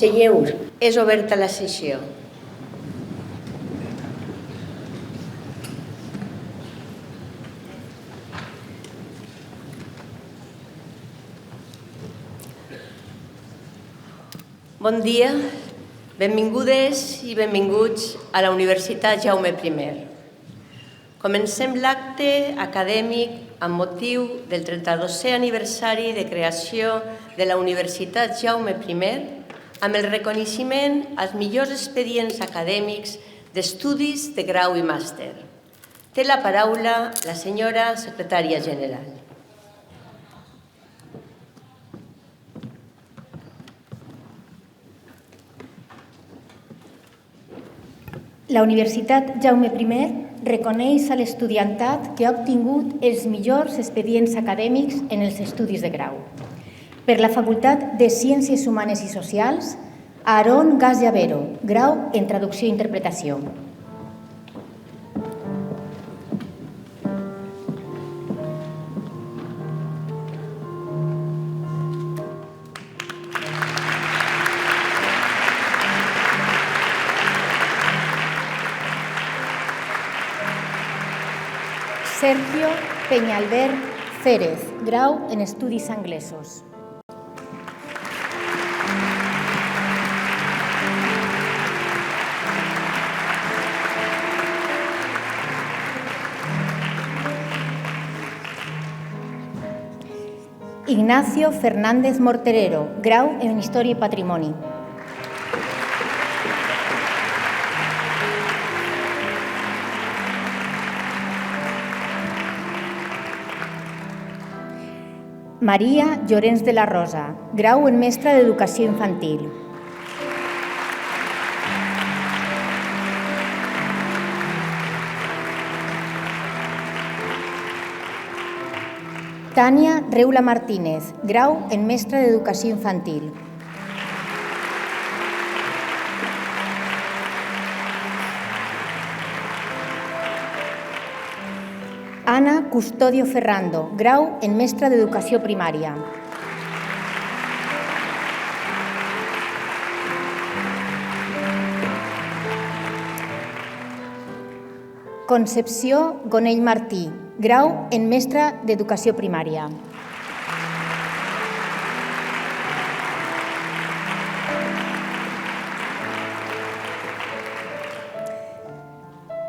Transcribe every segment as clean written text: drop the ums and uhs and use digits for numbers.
Seieu, és oberta la sessió. Bon dia, benvingudes i benvinguts a la Universitat Jaume I. Comencem l'acte acadèmic amb motiu del 32è aniversari de creació de la Universitat Jaume I amb el reconeixement als millors expedients acadèmics d'estudis de grau i màster. Té la paraula la senyora secretària general. La Universitat Jaume I reconeix a l'estudiantat que ha obtingut els millors expedients acadèmics en els estudis de grau. Per la Facultat de Ciències Humanes i Socials, Aarón Gas Llavero, grau en Traducció i Interpretació. Sergio Peñalver Férez, grau en Estudis Anglesos. Ignacio Fernández Morterero, grau en Història i Patrimoni. Maria Llorens de la Rosa, grau en Mestra d'Educació Infantil. Tània Reula Martínez, grau en Mestra d'Educació Infantil. Ana Custodio Ferrando, grau en Mestra d'Educació Primària. Concepció Gonell Martí, grau en Mestra d'Educació Primària.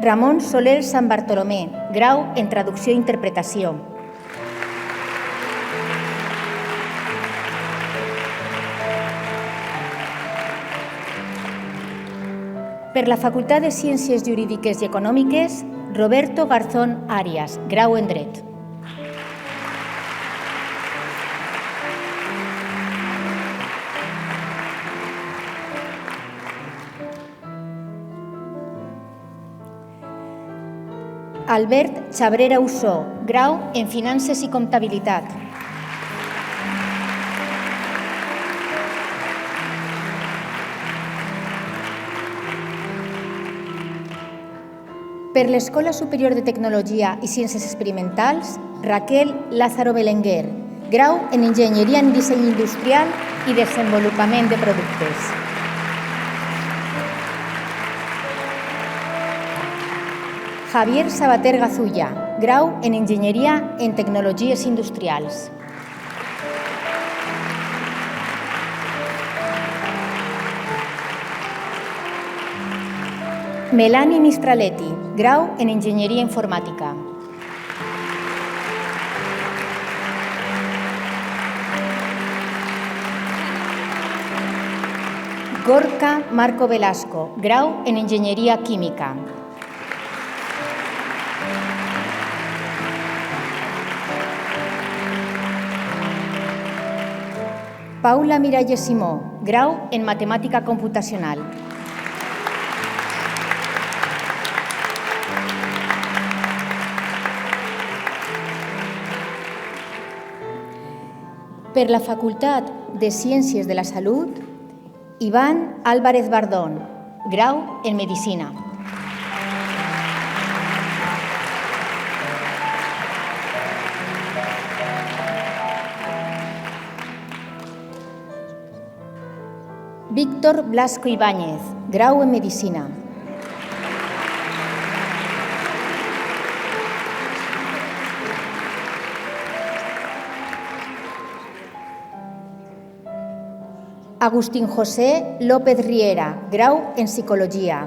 Ramon Soler San Bartolomé, grau en Traducció i Interpretació. Per la Facultat de Ciències Jurídiques i Econòmiques, Roberto Garzón Arias, grau en Dret. Albert Chabrera Ussó, grau en Finances i Comptabilitat. Per l'Escola Superior de Tecnologia i Ciències Experimentals, Raquel Lázaro Belenguer, grau en Enginyeria en Disseny Industrial i Desenvolupament de Productes. Javier Sabater Gazulla, grau en Enginyeria en Tecnologies Industrials. Melanie Mistraletti, grau en Enginyeria Informàtica. Gorka Marco Velasco, grau en Enginyeria Química. Paula Miralles Simó, grau en Matemàtica Computacional. Per la Facultat de Ciències de la Salut, Iván Álvarez Bardón, grau en Medicina. Víctor Blasco Ibáñez, grau en Medicina. Agustín José López Riera, grau en Psicologia.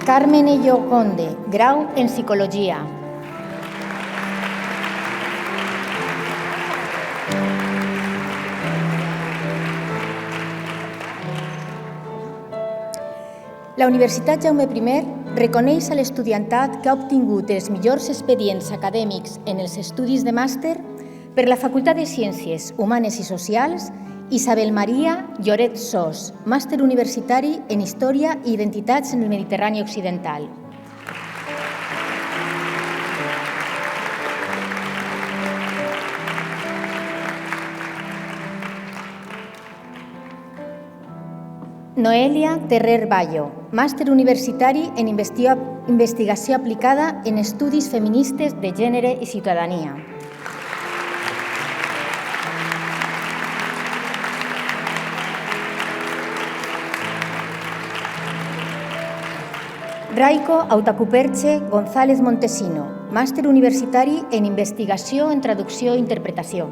Carmen Ello Conde, grau en Psicologia. La Universitat Jaume I reconeix a l'estudiantat que ha obtingut els millors expedients acadèmics en els estudis de màster per la Facultat de Ciències Humanes i Socials Isabel Maria Lloret Sos, màster universitari en Història i Identitats en el Mediterrani Occidental. Noelia Terrer Bayo, màster universitari en Investigació aplicada en Estudis feministes de gènere i ciutadania. Raico Autacuperche González Montesino, màster universitari en Investigació en Traducció i Interpretació.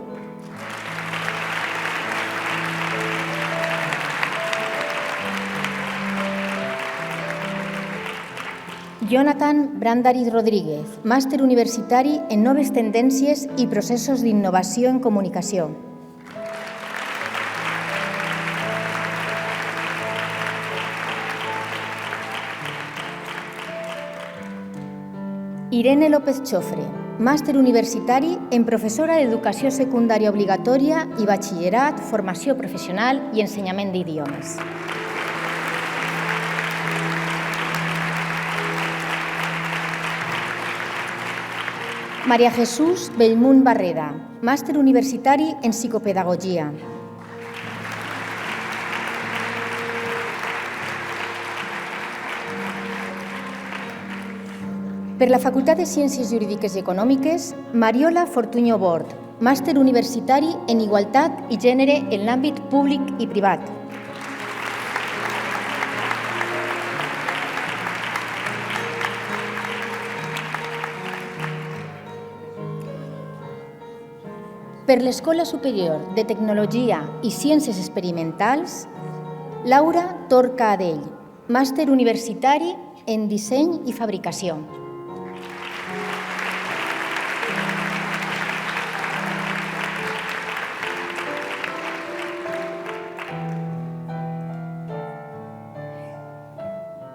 Jonathan Brandariz Rodríguez, màster universitari en Noves Tendències i Processos d'Innovació en Comunicació. Irene López Chofre, màster universitari en professora d'Educació Secundària Obligatòria i Batxillerat, Formació Professional i Ensenyament d'Idiomes. María Jesús Bellmunt Barreda, màster universitari en Psicopedagogia. Per la Facultat de Ciències Jurídiques i Econòmiques, Mariola Fortuño Bort, màster universitari en Igualtat i Gènere en l'àmbit públic i privat. Per l'Escola Superior de Tecnologia i Ciències Experimentals, Laura Torca Adell, màster universitari en Disseny i Fabricació.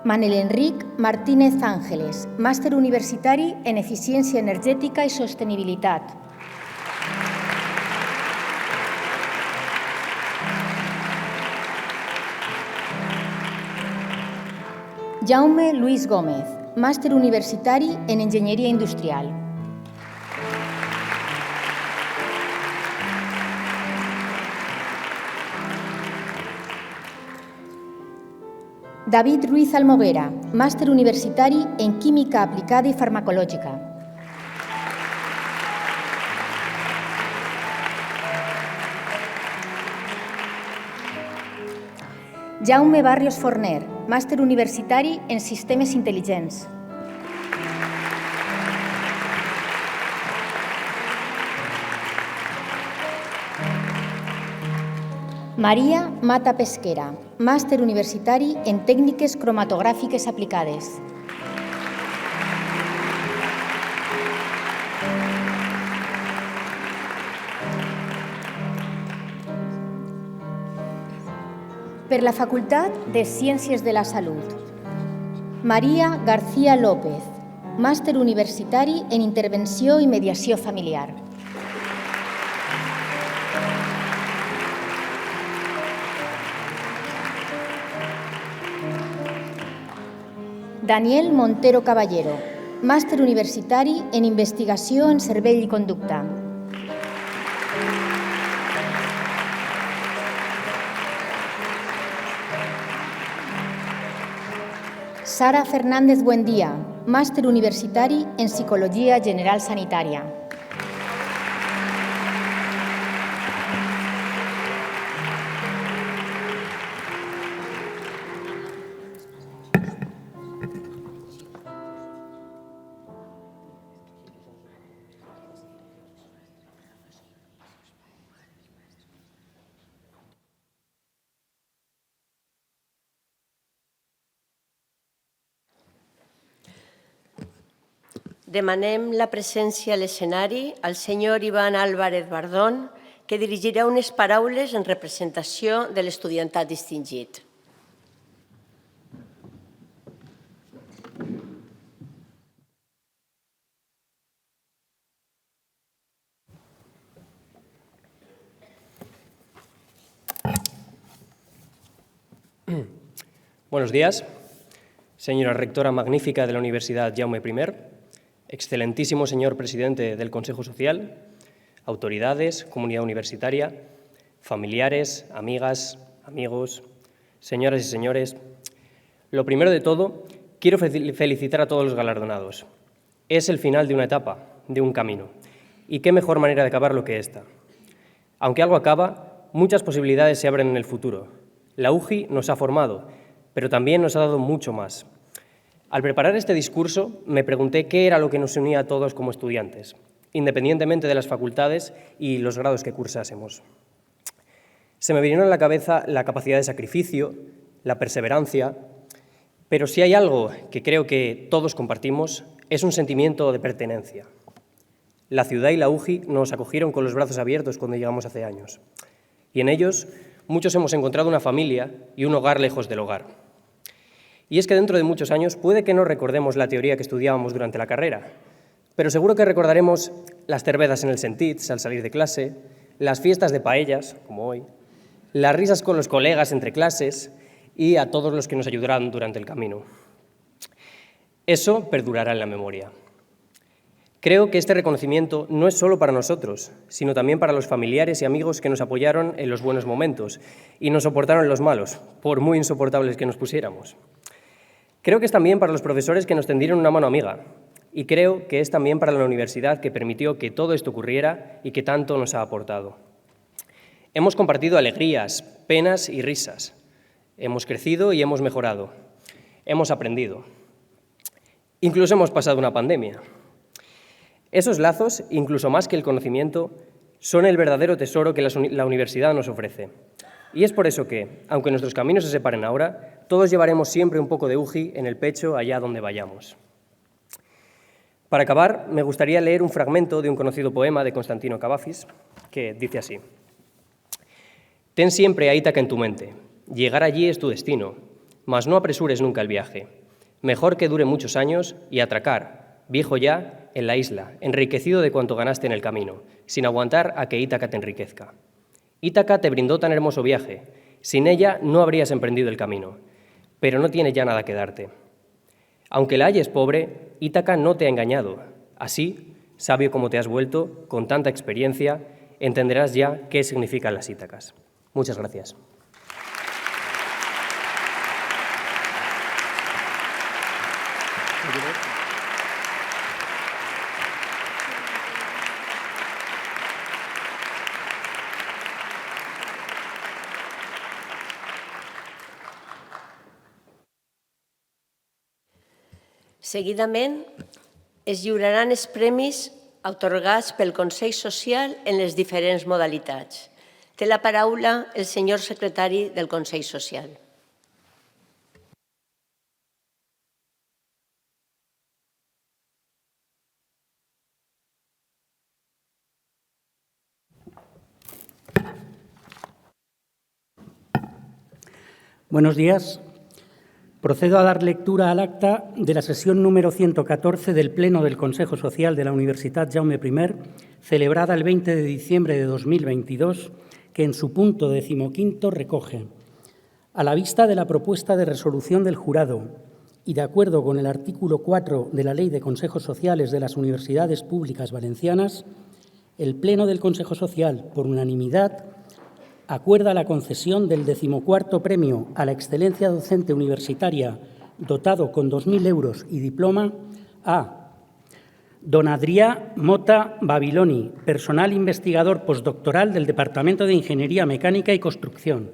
Manel Enric Martínez Ángeles, màster universitari en Eficiència Energètica i Sostenibilitat. Jaume Luis Gómez, màster universitari en Enginyeria Industrial. David Ruiz Almoguera, màster universitari en Química Aplicada i Farmacològica. Jaume Barrios Forner, màster universitari en Sistemes Intel·ligents. Maria Mata Pesquera, màster universitari en Tècniques Cromatogràfiques Aplicades. Per la Facultat de Ciències de la Salut. Maria García López, màster universitari en Intervenció i Mediació Familiar. Daniel Montero Caballero, màster universitari en Investigació en Cervell i Conducta. Sara Fernández Buendía, màster universitari en Psicologia General Sanitària. Demanem la presència a l'escenari al senyor Iván Álvarez Bardón, que dirigirà unes paraules en representació de l'estudiantat distingit. Buenos días, señora rectora magnífica de la Universidad Jaume I, excelentísimo señor presidente del Consejo Social, autoridades, comunidad universitaria, familiares, amigas, amigos, señoras y señores. Lo primero de todo, quiero felicitar a todos los galardonados. Es el final de una etapa, de un camino. Y qué mejor manera de acabarlo que esta. Aunque algo acaba, muchas posibilidades se abren en el futuro. La UJI nos ha formado, pero también nos ha dado mucho más. Al preparar este discurso, me pregunté qué era lo que nos unía a todos como estudiantes, independientemente de las facultades y los grados que cursásemos. Se me vinieron a la cabeza la capacidad de sacrificio, la perseverancia, pero si hay algo que creo que todos compartimos, es un sentimiento de pertenencia. La ciudad y la UJI nos acogieron con los brazos abiertos cuando llegamos hace años, y en ellos muchos hemos encontrado una familia y un hogar lejos del hogar. Y es que dentro de muchos años puede que no recordemos la teoría que estudiábamos durante la carrera, pero seguro que recordaremos las cervezas en el Sentits al salir de clase, las fiestas de paellas, como hoy, las risas con los colegas entre clases y a todos los que nos ayudarán durante el camino. Eso perdurará en la memoria. Creo que este reconocimiento no es solo para nosotros, sino también para los familiares y amigos que nos apoyaron en los buenos momentos y nos soportaron en los malos, por muy insoportables que nos pusiéramos. Creo que es también para los profesores que nos tendieron una mano amiga y creo que es también para la universidad que permitió que todo esto ocurriera y que tanto nos ha aportado. Hemos compartido alegrías, penas y risas. Hemos crecido y hemos mejorado. Hemos aprendido. Incluso hemos pasado una pandemia. Esos lazos, incluso más que el conocimiento, son el verdadero tesoro que la universidad nos ofrece. Y es por eso que, aunque nuestros caminos se separen ahora, todos llevaremos siempre un poco de UJI en el pecho allá donde vayamos. Para acabar, me gustaría leer un fragmento de un conocido poema de Constantino Cavafis, que dice así: «Ten siempre a Ítaca en tu mente. Llegar allí es tu destino, mas no apresures nunca el viaje. Mejor que dure muchos años y atracar, viejo ya, en la isla, enriquecido de cuanto ganaste en el camino, sin aguantar a que Ítaca te enriquezca. Ítaca te brindó tan hermoso viaje, sin ella no habrías emprendido el camino, pero no tiene ya nada que darte. Aunque la halles pobre, Ítaca no te ha engañado. Así, sabio como te has vuelto, con tanta experiencia, entenderás ya qué significan las Ítacas». Muchas gracias. Seguidament, es lliuraran els premis atorgats pel Consell Social en les diferents modalitats. Té la paraula el senyor secretari del Consell Social. Buenos días. Procedo a dar lectura al acta de la sesión número 114 del Pleno del Consejo Social de la Universitat Jaume I, celebrada el 20 de diciembre de 2022, que en su punto 15º recoge: a la vista de la propuesta de resolución del jurado y de acuerdo con el artículo 4 de la Ley de Consejos Sociales de las Universidades Públicas Valencianas, el Pleno del Consejo Social, por unanimidad, acuerda la concesión del 14º premio a la excelencia docente universitaria dotado con 2.000 euros y diploma a don Adrià Mota Babiloni, personal investigador postdoctoral del Departamento de Ingeniería Mecánica y Construcción.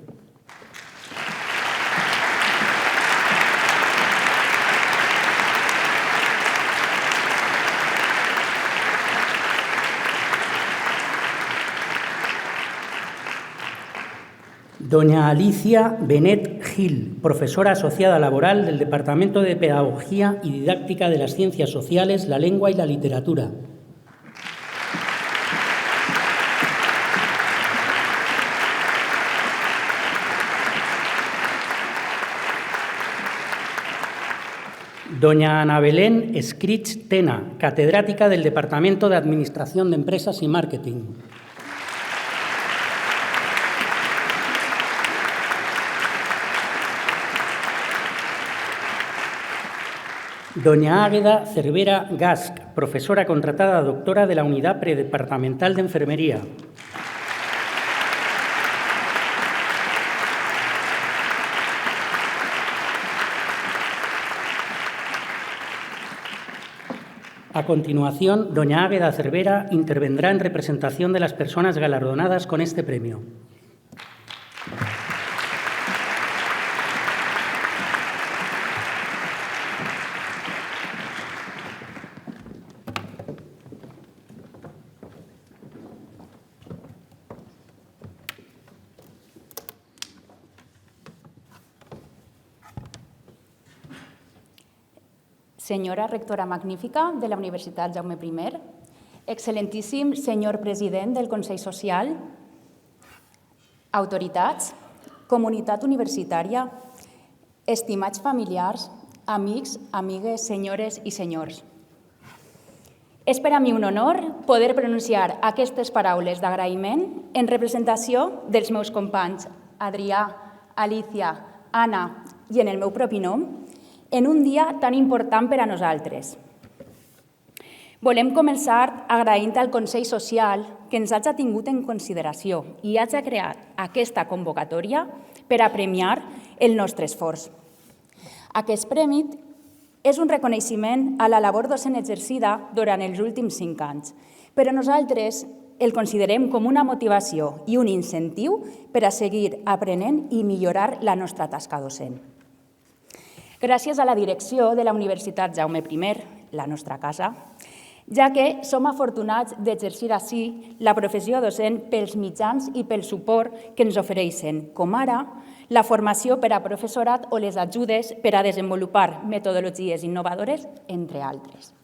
Doña Alicia Benet Gil, profesora asociada laboral del Departamento de Pedagogía y Didáctica de las Ciencias Sociales, la Lengua y la Literatura. Doña Ana Belén Escrits Tena, catedrática del Departamento de Administración de Empresas y Marketing. Doña Águeda Cervera Gask, profesora contratada doctora de la Unidad Predepartamental de Enfermería. A continuación, doña Águeda Cervera intervendrá en representación de las personas galardonadas con este premio. Senyora rectora magnífica de la Universitat Jaume I, excel·lentíssim senyor president del Consell Social, autoritats, comunitat universitària, estimats familiars, amics, amigues, senyores i senyors. És per a mi un honor poder pronunciar aquestes paraules d'agraïment en representació dels meus companys Adrià, Alicia, Anna i en el meu propi nom, en un dia tan important per a nosaltres. Volem començar agraint al Consell Social que ens hagi tingut en consideració i hagi creat aquesta convocatòria per a premiar el nostre esforç. Aquest premi és un reconeixement a la labor docent exercida durant els últims 5 anys, però nosaltres el considerem com una motivació i un incentiu per a seguir aprenent i millorar la nostra tasca docent. Gràcies a la direcció de la Universitat Jaume I, la nostra casa, ja que som afortunats d'exercir ací la professió docent pels mitjans i pel suport que ens ofereixen, com ara la formació per a professorat o les ajudes per a desenvolupar metodologies innovadores, entre altres.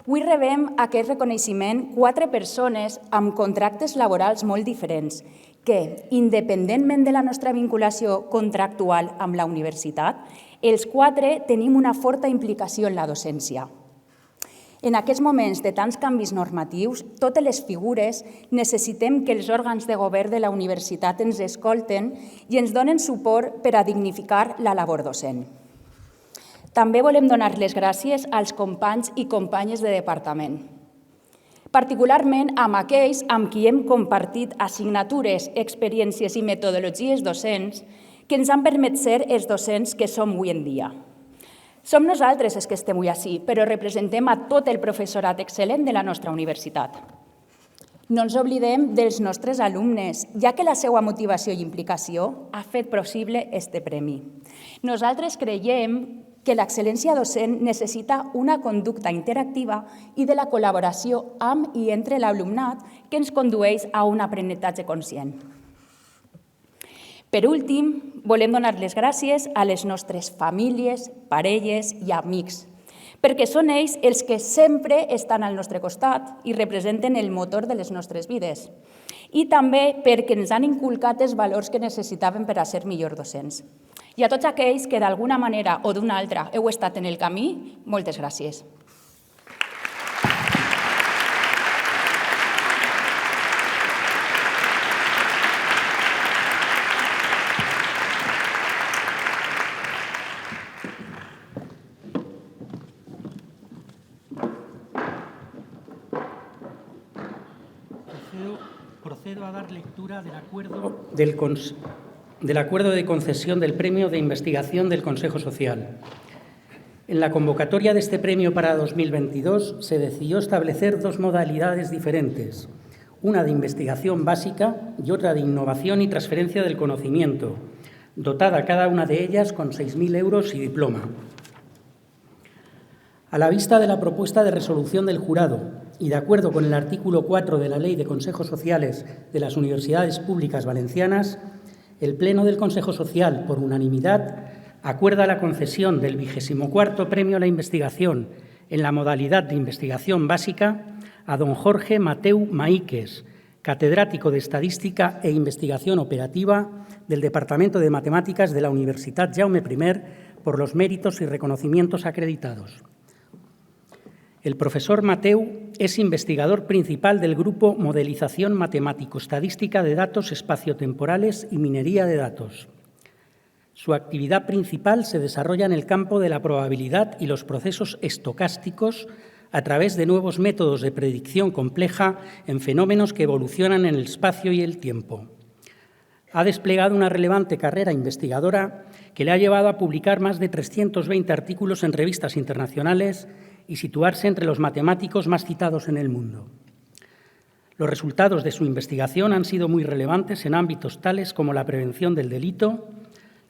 Avui rebem aquest reconeixement 4 persones amb contractes laborals molt diferents que, independentment de la nostra vinculació contractual amb la universitat, els 4 tenim una forta implicació en la docència. En aquests moments de tants canvis normatius, totes les figures necessitem que els òrgans de govern de la universitat ens escolten i ens donen suport per a dignificar la labor docent. També volem donar les gràcies als companys i companyes de departament, particularment amb aquells amb qui hem compartit assignatures, experiències i metodologies docents que ens han permès ser els docents que som avui en dia. Som nosaltres els que estem avui ací, però representem a tot el professorat excel·lent de la nostra universitat. No ens oblidem dels nostres alumnes, ja que la seva motivació i implicació ha fet possible este premi. Nosaltres creiem que l'excel·lència docent necessita una conducta interactiva i de la col·laboració amb i entre l'alumnat que ens condueix a un aprenentatge conscient. Per últim, volem donar les gràcies a les nostres famílies, parelles i amics, perquè són ells els que sempre estan al nostre costat i representen el motor de les nostres vides. I també perquè ens han inculcat els valors que necessitaven per a ser millors docents. I a tots aquells que d'alguna manera o d'una altra heu estat en el camí, moltes gràcies. Procedo a dar lectura del acuerdo de concesión del Premio de Investigación del Consejo Social. En la convocatoria de este premio para 2022 se decidió establecer dos modalidades diferentes, una de investigación básica y otra de innovación y transferencia del conocimiento, dotada cada una de ellas con 6.000 euros y diploma. A la vista de la propuesta de resolución del jurado y de acuerdo con el artículo 4 de la Ley de Consejos Sociales de las Universidades Públicas Valencianas, el Pleno del Consejo Social, por unanimidad, acuerda la concesión del 24º Premio a la Investigación en la modalidad de investigación básica a don Jorge Mateu Maíquez, catedrático de Estadística e Investigación Operativa del Departamento de Matemáticas de la Universitat Jaume I, por los méritos y reconocimientos acreditados. El profesor Mateu es investigador principal del grupo Modelización Matemático-Estadística de Datos Espaciotemporales y Minería de Datos. Su actividad principal se desarrolla en el campo de la probabilidad y los procesos estocásticos a través de nuevos métodos de predicción compleja en fenómenos que evolucionan en el espacio y el tiempo. Ha desplegado una relevante carrera investigadora que le ha llevado a publicar más de 320 artículos en revistas internacionales y situarse entre los matemáticos más citados en el mundo. Los resultados de su investigación han sido muy relevantes en ámbitos tales como la prevención del delito,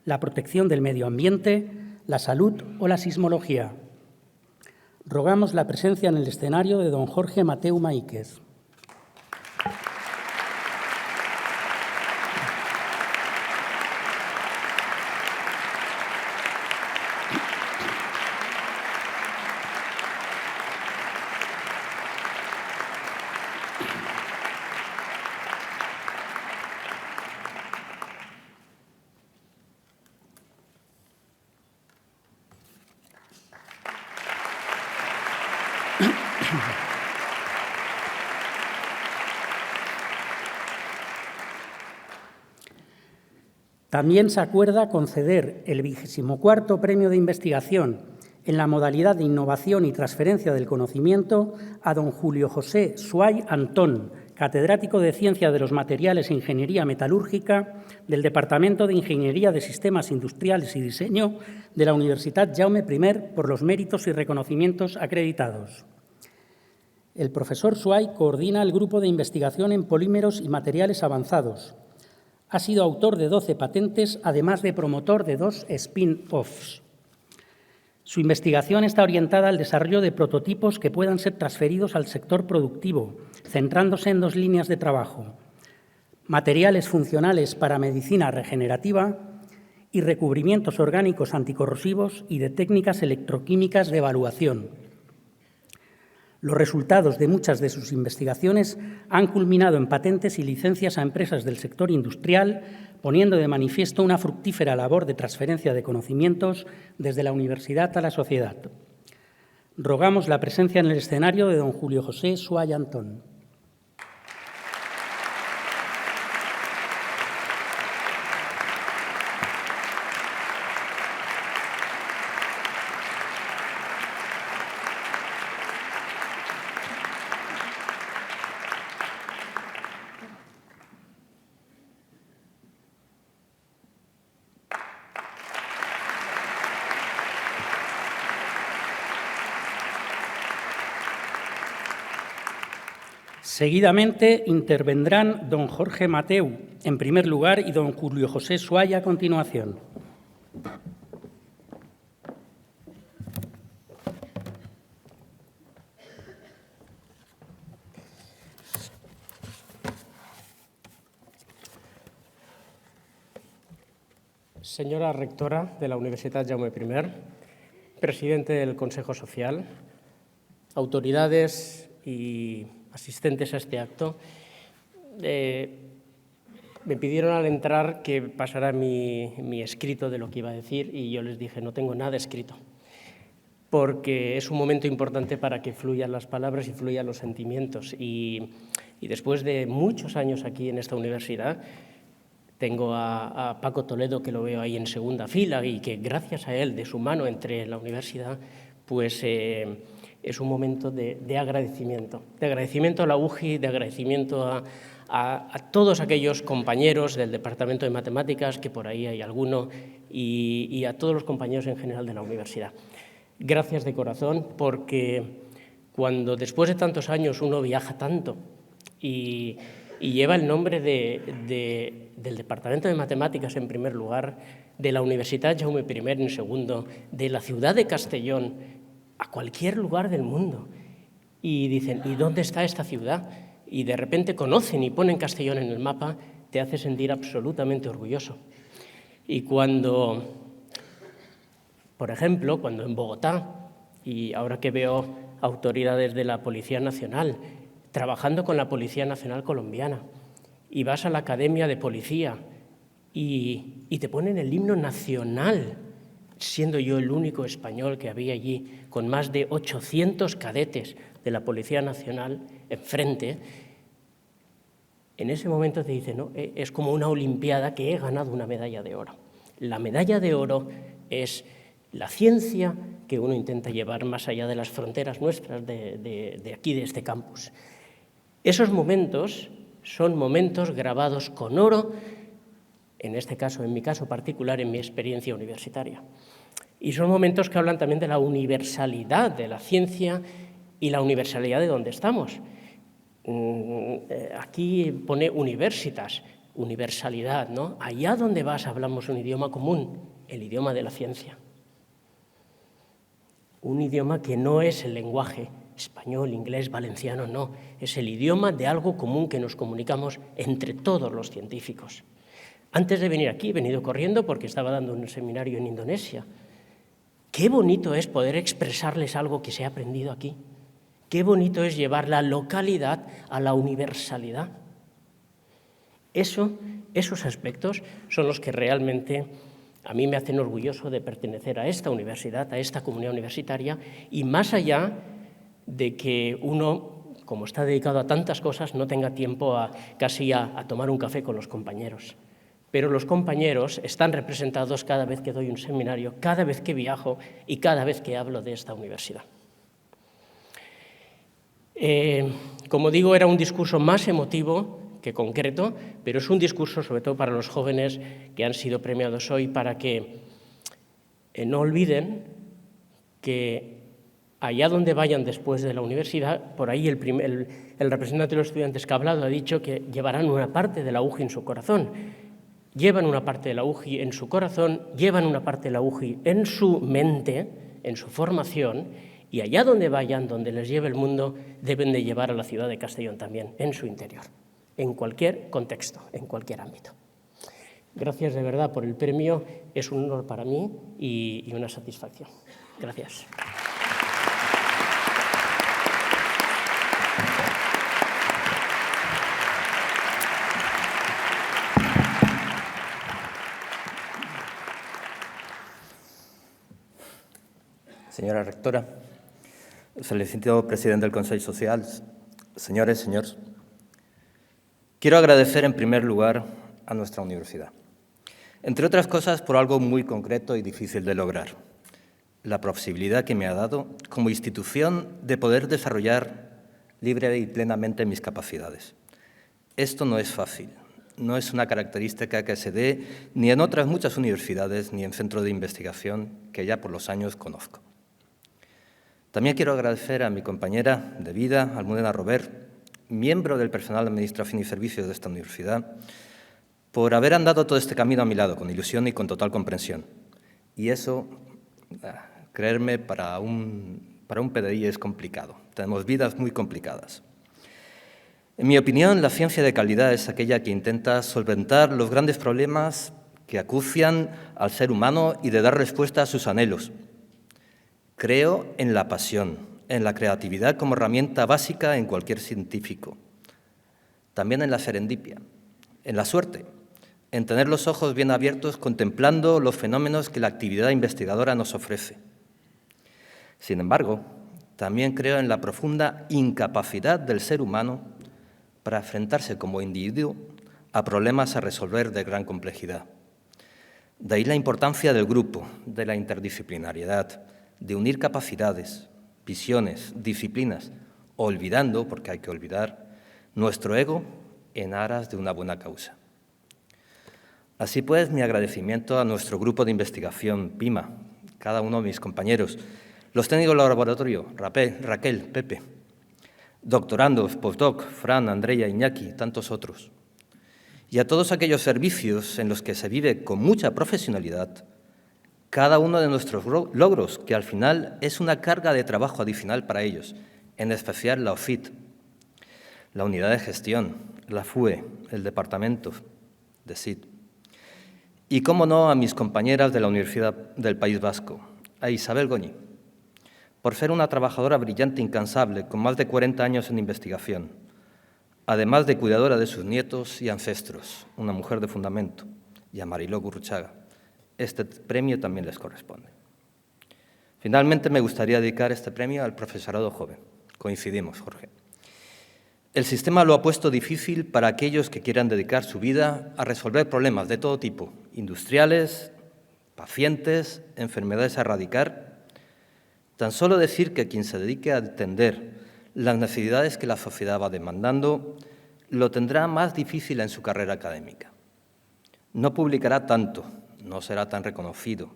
la protección del medio ambiente, la salud o la sismología. Rogamos la presencia en el escenario de don Jorge Mateu Maíquez. También se acuerda conceder el 24º Premio de Investigación en la modalidad de Innovación y Transferencia del Conocimiento a don Julio José Suay Antón, catedrático de Ciencia de los Materiales e Ingeniería Metalúrgica del Departamento de Ingeniería de Sistemas Industriales y Diseño de la Universitat Jaume I, por los méritos y reconocimientos acreditados. El profesor Suay coordina el Grupo de Investigación en Polímeros y Materiales Avanzados. Ha sido autor de 12 patentes, además de promotor de 2 spin-offs. Su investigación está orientada al desarrollo de prototipos que puedan ser transferidos al sector productivo, centrándose en 2 líneas de trabajo: materiales funcionales para medicina regenerativa y recubrimientos orgánicos anticorrosivos y de técnicas electroquímicas de evaluación. Los resultados de muchas de sus investigaciones han culminado en patentes y licencias a empresas del sector industrial, poniendo de manifiesto una fructífera labor de transferencia de conocimientos desde la universidad a la sociedad. Rogamos la presencia en el escenario de don Julio José Suay Antón. Seguidamente intervendrán don Jorge Mateu, en primer lugar, y don Julio José Suaya a continuación. Señora rectora de la Universitat Jaume I, presidente del Consejo Social, autoridades y asistentes a este acto, me pidieron al entrar que pasara mi escrito de lo que iba a decir y yo les dije, no tengo nada escrito, porque es un momento importante para que fluyan las palabras y fluyan los sentimientos. Y después de muchos años aquí en esta universidad, tengo a Paco Toledo, que lo veo ahí en segunda fila y que gracias a él, de su mano, entré en la universidad, pues es un momento de agradecimiento a la UJI, de agradecimiento a todos aquellos compañeros del Departamento de Matemáticas, que por ahí hay alguno, y a todos los compañeros en general de la universidad. Gracias de corazón, porque cuando después de tantos años uno viaja tanto y lleva el nombre del Departamento de Matemáticas en primer lugar, de la Universitat Jaume I en segundo, de la ciudad de Castellón, a cualquier lugar del mundo, y dicen, ¿y dónde está esta ciudad? Y de repente conocen y ponen Castellón en el mapa, te hace sentir absolutamente orgulloso. Y cuando, por ejemplo, cuando en Bogotá, y ahora que veo autoridades de la Policía Nacional, trabajando con la Policía Nacional colombiana, y vas a la Academia de Policía y te ponen el himno nacional, siendo yo el único español que había allí, con más de 800 cadetes de la Policía Nacional enfrente, en ese momento te dicen, no, es como una olimpiada que he ganado una medalla de oro. La medalla de oro es la ciencia que uno intenta llevar más allá de las fronteras nuestras de aquí, de este campus. Esos momentos son momentos grabados con oro, en este caso, en mi caso particular, en mi experiencia universitaria. Y son momentos que hablan también de la universalidad de la ciencia y la universalidad de donde estamos. Aquí pone universitas, universalidad, ¿no? Allá donde vas hablamos un idioma común, el idioma de la ciencia. Un idioma que no es el lenguaje español, inglés, valenciano, no. Es el idioma de algo común que nos comunicamos entre todos los científicos. Antes de venir aquí he venido corriendo porque estaba dando un seminario en Indonesia. Qué bonito es poder expresarles algo que se ha aprendido aquí. Qué bonito es llevar la localidad a la universalidad. Esos aspectos son los que realmente a mí me hacen orgulloso de pertenecer a esta universidad, a esta comunidad universitaria, y más allá de que uno, como está dedicado a tantas cosas, no tenga tiempo casi a tomar un café con los compañeros. Pero los compañeros están representados cada vez que doy un seminario, cada vez que viajo y cada vez que hablo de esta universidad. Como digo, era un discurso más emotivo que concreto, pero es un discurso sobre todo para los jóvenes que han sido premiados hoy, para que no olviden que allá donde vayan después de la universidad, por ahí el representante de los estudiantes que ha hablado ha dicho que llevarán una parte de la UJI en su corazón. Llevan una parte de la UJI en su corazón, llevan una parte de la UJI en su mente, en su formación, y allá donde vayan, donde les lleve el mundo, deben de llevar a la ciudad de Castellón también, en su interior, en cualquier contexto, en cualquier ámbito. Gracias de verdad por el premio, es un honor para mí y una satisfacción. Gracias. Señora rectora, felicito presidente del Consejo Social, señores, señores. Quiero agradecer en primer lugar a nuestra universidad, entre otras cosas por algo muy concreto y difícil de lograr, la posibilidad que me ha dado como institución de poder desarrollar libre y plenamente mis capacidades. Esto no es fácil, no es una característica que se dé ni en otras muchas universidades ni en centros de investigación que ya por los años conozco. También quiero agradecer a mi compañera de vida, Almudena Robert, miembro del personal de Administración y Servicios de esta universidad, por haber andado todo este camino a mi lado, con ilusión y con total comprensión. Y eso, creerme, para un PDI es complicado. Tenemos vidas muy complicadas. En mi opinión, la ciencia de calidad es aquella que intenta solventar los grandes problemas que acucian al ser humano y de dar respuesta a sus anhelos. Creo en la pasión, en la creatividad como herramienta básica en cualquier científico. También en la serendipia, en la suerte, en tener los ojos bien abiertos contemplando los fenómenos que la actividad investigadora nos ofrece. Sin embargo, también creo en la profunda incapacidad del ser humano para enfrentarse como individuo a problemas a resolver de gran complejidad. De ahí la importancia del grupo, de la interdisciplinariedad, de unir capacidades, visiones, disciplinas, olvidando, porque hay que olvidar, nuestro ego en aras de una buena causa. Así pues, mi agradecimiento a nuestro grupo de investigación, PIMA, cada uno de mis compañeros, los técnicos del laboratorio, Raquel, Pepe, doctorandos, postdoc, Fran, Andrea, Iñaki, tantos otros, y a todos aquellos servicios en los que se vive con mucha profesionalidad cada uno de nuestros logros, que al final es una carga de trabajo adicional para ellos, en especial la OFIT, la Unidad de Gestión, la FUE, el Departamento de SIT. Y, cómo no, a mis compañeras de la Universidad del País Vasco, a Isabel Goñi, por ser una trabajadora brillante e incansable, con más de 40 años en investigación, además de cuidadora de sus nietos y ancestros, una mujer de fundamento, y a Mariló Gurruchaga. Este premio también les corresponde. Finalmente, me gustaría dedicar este premio al profesorado joven. Coincidimos, Jorge. El sistema lo ha puesto difícil para aquellos que quieran dedicar su vida a resolver problemas de todo tipo, industriales, pacientes, enfermedades a erradicar. Tan solo decir que quien se dedique a atender las necesidades que la sociedad va demandando lo tendrá más difícil en su carrera académica. No publicará tanto, no será tan reconocido,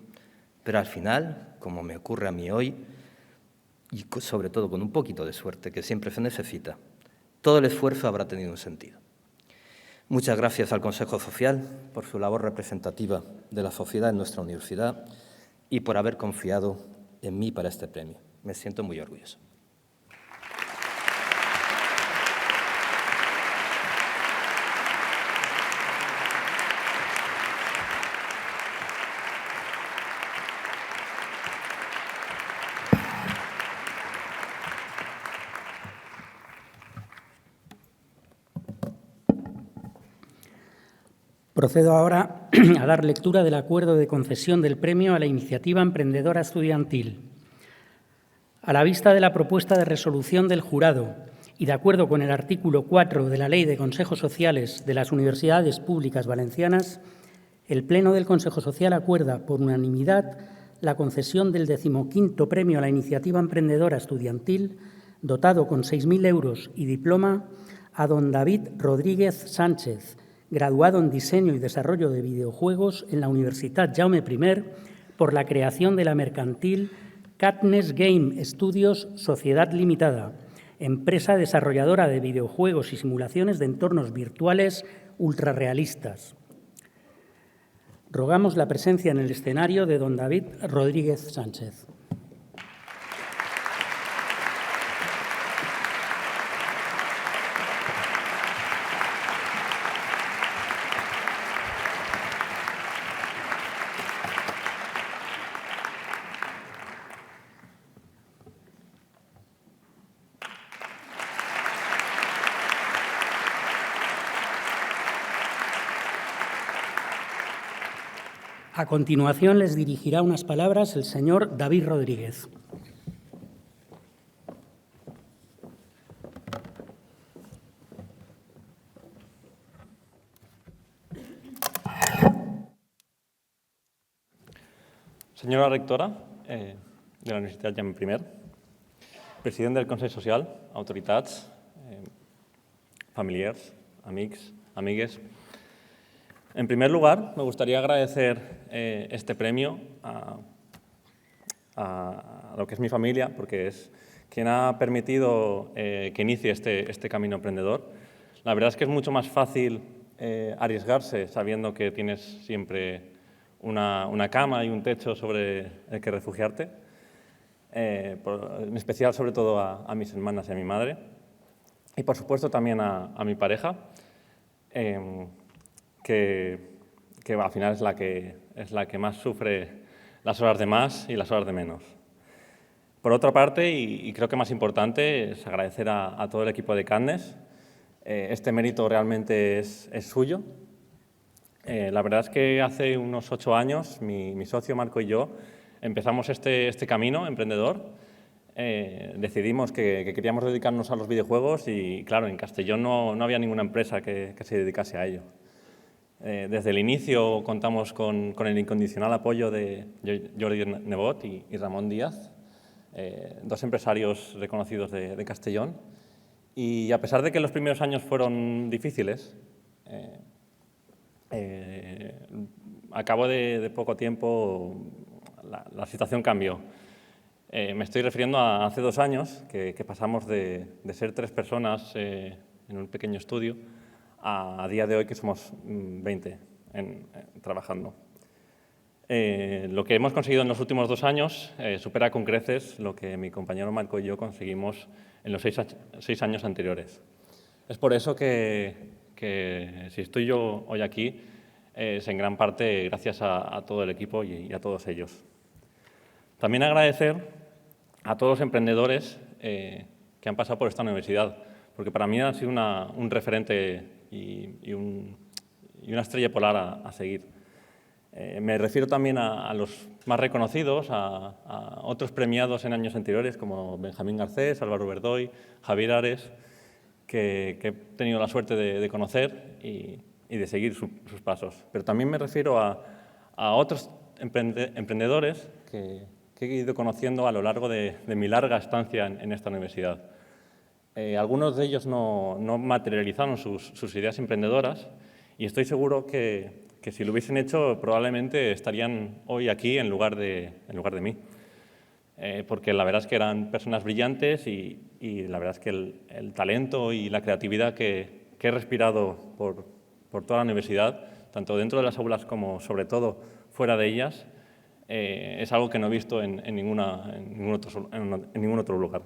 pero al final, como me ocurre a mí hoy, y sobre todo con un poquito de suerte que siempre se necesita, todo el esfuerzo habrá tenido un sentido. Muchas gracias al Consejo Social por su labor representativa de la sociedad en nuestra universidad y por haber confiado en mí para este premio. Me siento muy orgulloso. Procedo ahora a dar lectura del acuerdo de concesión del premio a la iniciativa emprendedora estudiantil. A la vista de la propuesta de resolución del jurado y de acuerdo con el artículo 4 de la Ley de Consejos Sociales de las Universidades Públicas Valencianas, el Pleno del Consejo Social acuerda por unanimidad la concesión del 15º Premio a la Iniciativa Emprendedora Estudiantil, dotado con 6.000 euros y diploma, a don David Rodríguez Sánchez, graduado en Diseño y Desarrollo de Videojuegos en la Universitat Jaume I, por la creación de la mercantil Katniss Game Studios Sociedad Limitada, empresa desarrolladora de videojuegos y simulaciones de entornos virtuales ultrarrealistas. Rogamos la presencia en el escenario de don David Rodríguez Sánchez. A continuación, les dirigirá unas palabras el señor David Rodríguez. Senyora rectora de la Universitat Jaume I, president del Consell Social, autoritats, familiars, amics, amigues. En primer lugar, me gustaría agradecer este premio a lo que es mi familia, porque es quien ha permitido que inicie este camino emprendedor. La verdad es que es mucho más fácil arriesgarse sabiendo que tienes siempre una cama y un techo sobre el que refugiarte, en especial sobre todo a mis hermanas y a mi madre, y por supuesto también a mi pareja, que al final es la que más sufre las horas de más y las horas de menos. Por otra parte, y creo que más importante, es agradecer a todo el equipo de Cadnes. Este mérito realmente es suyo. La verdad es que hace unos 8 años mi socio Marco y yo empezamos este camino emprendedor. Decidimos que queríamos dedicarnos a los videojuegos y, claro, en Castellón no había ninguna empresa que se dedicase a ello. Desde el inicio contamos con el incondicional apoyo de Jordi Nebot y Ramón Díaz, 2 empresarios reconocidos de Castellón. Y a pesar de que los primeros años fueron difíciles, a cabo de poco tiempo la situación cambió. Me estoy refiriendo a hace 2 años que pasamos de ser 3 personas en un pequeño estudio a día de hoy que somos 20 trabajando. Lo que hemos conseguido en los últimos 2 años supera con creces lo que mi compañero Marco y yo conseguimos en los 6 años anteriores. Es por eso que si estoy yo hoy aquí es en gran parte gracias a todo el equipo y a todos ellos. También agradecer a todos los emprendedores que han pasado por esta universidad, porque para mí ha sido un referente y una estrella polar a seguir. Me refiero también a los más reconocidos, a otros premiados en años anteriores, como Benjamín Garcés, Álvaro Verdoy, Javier Ares, que he tenido la suerte de conocer y de seguir sus pasos. Pero también me refiero a otros emprendedores que he ido conociendo a lo largo de mi larga estancia en esta universidad. Algunos de ellos no materializaron sus ideas emprendedoras y estoy seguro que si lo hubiesen hecho probablemente estarían hoy aquí en lugar de mí. Porque la verdad es que eran personas brillantes y la verdad es que el talento y la creatividad que he respirado por toda la universidad, tanto dentro de las aulas como sobre todo fuera de ellas, es algo que no he visto en ningún otro lugar.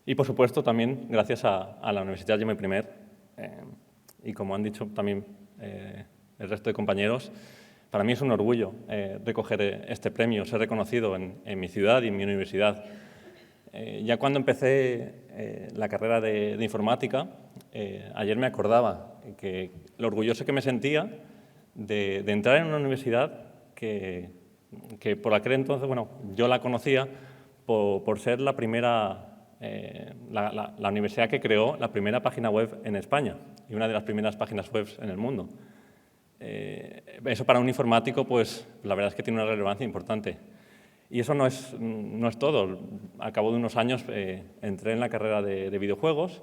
Y por supuesto también gracias a la Universidad Jaume I, y como han dicho también el resto de compañeros, para mí es un orgullo recoger este premio, ser reconocido en mi ciudad y en mi universidad. Ya cuando empecé la carrera de informática, ayer me acordaba que lo orgulloso que me sentía de entrar en una universidad que por aquel entonces, bueno, yo la conocía por ser la primera, la universidad que creó la primera página web en España y una de las primeras páginas web en el mundo. Eso para un informático, pues la verdad es que tiene una relevancia importante. Y eso no es todo. Al cabo de unos años entré en la carrera de videojuegos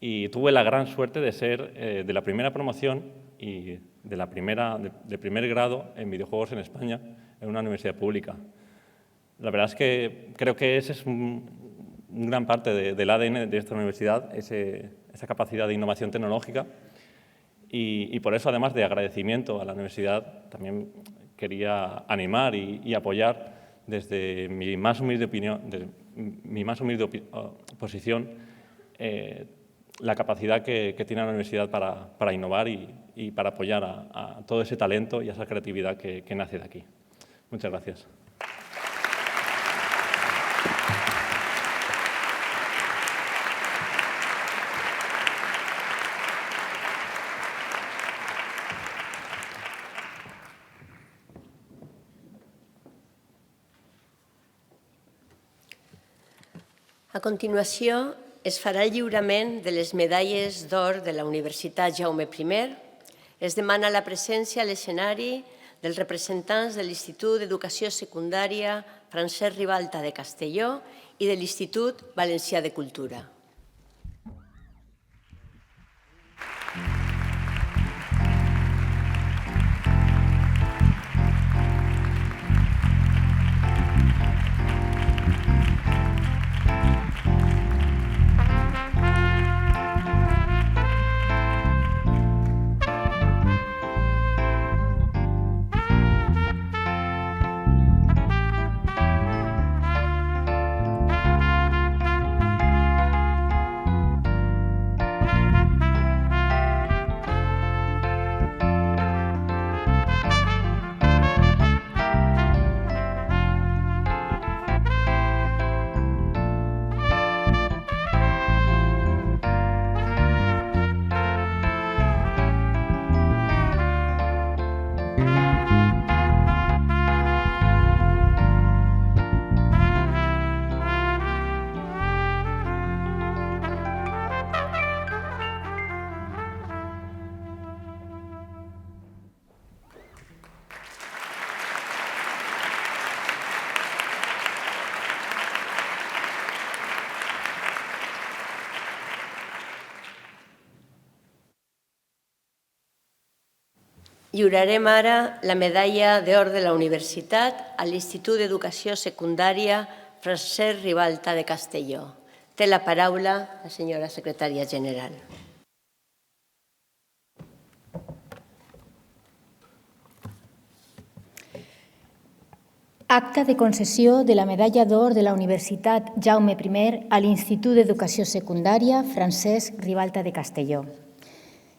y tuve la gran suerte de ser de la primera promoción y de primer grado en videojuegos en España, en una universidad pública. La verdad es que creo que ese es un gran parte del ADN de esta universidad, esa capacidad de innovación tecnológica. Y por eso, además de agradecimiento a la universidad, también quería animar y apoyar desde mi más humilde posición la capacidad que tiene la universidad para innovar y para apoyar a todo ese talento y a esa creatividad que nace de aquí. Muchas gracias. A continuació, es farà el lliurament de les medalles d'or de la Universitat Jaume I. Es demana la presència a l'escenari dels representants de l'Institut d'Educació Secundària Francesc Ribalta de Castelló i de l'Institut Valencià de Cultura. Lliurarem ara la medalla d'or de la Universitat a l'Institut d'Educació Secundària Francesc Ribalta de Castelló. Té la paraula la senyora secretària general. Acta de concessió de la medalla d'or de la Universitat Jaume I a l'Institut d'Educació Secundària Francesc Ribalta de Castelló.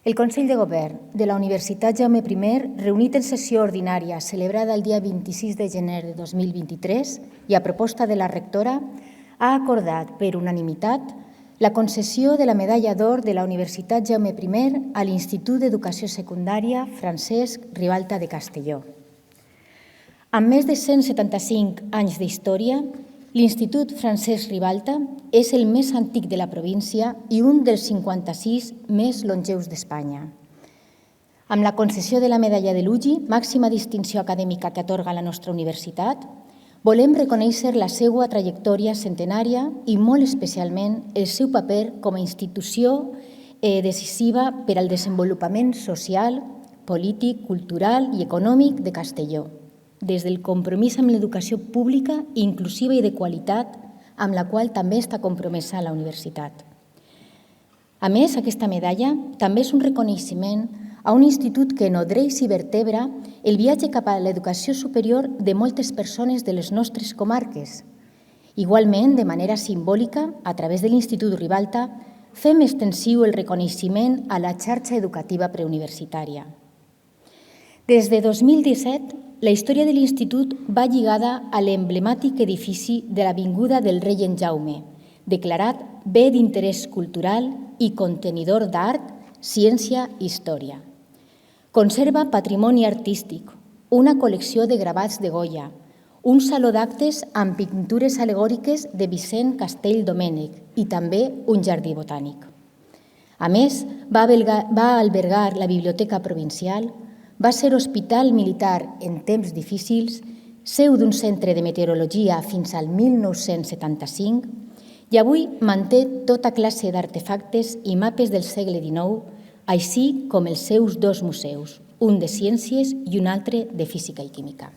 El Consell de Govern de la Universitat Jaume I, reunit en sessió ordinària celebrada el dia 26 de gener de 2023 i a proposta de la rectora, ha acordat per unanimitat la concessió de la medalla d'or de la Universitat Jaume I a l'Institut d'Educació Secundària Francesc Ribalta de Castelló. Amb més de 175 anys d'història, l'Institut Francesc Ribalta és el més antic de la província i un dels 56 més longeus d'Espanya. Amb la concessió de la medalla de l'UGI, màxima distinció acadèmica que atorga la nostra universitat, volem reconèixer la seva trajectòria centenària i molt especialment el seu paper com a institució decisiva per al desenvolupament social, polític, cultural i econòmic de Castelló, des del compromís amb l'educació pública, inclusiva i de qualitat, amb la qual també està compromesa la universitat. A més, aquesta medalla també és un reconeixement a un institut que nodreix i vertebra el viatge cap a l'educació superior de moltes persones de les nostres comarques. Igualment, de manera simbòlica, a través de l'Institut Ribalta, fem extensiu el reconeixement a la xarxa educativa preuniversitària. Des de 2017, la història de l'Institut va lligada a l'emblemàtic edifici de l'Avinguda del Rei en Jaume, declarat bé d'interès cultural i contenidor d'art, ciència i història. Conserva patrimoni artístic, una col·lecció de gravats de Goya, un saló d'actes amb pintures al·legòriques de Vicent Castell Domènech i també un jardí botànic. A més, va albergar la Biblioteca Provincial, va ser hospital militar en temps difícils, seu d'un centre de meteorologia fins al 1975 i avui manté tota classe d'artefactes i mapes del segle XIX, així com els seus dos museus, un de ciències i un altre de física i química.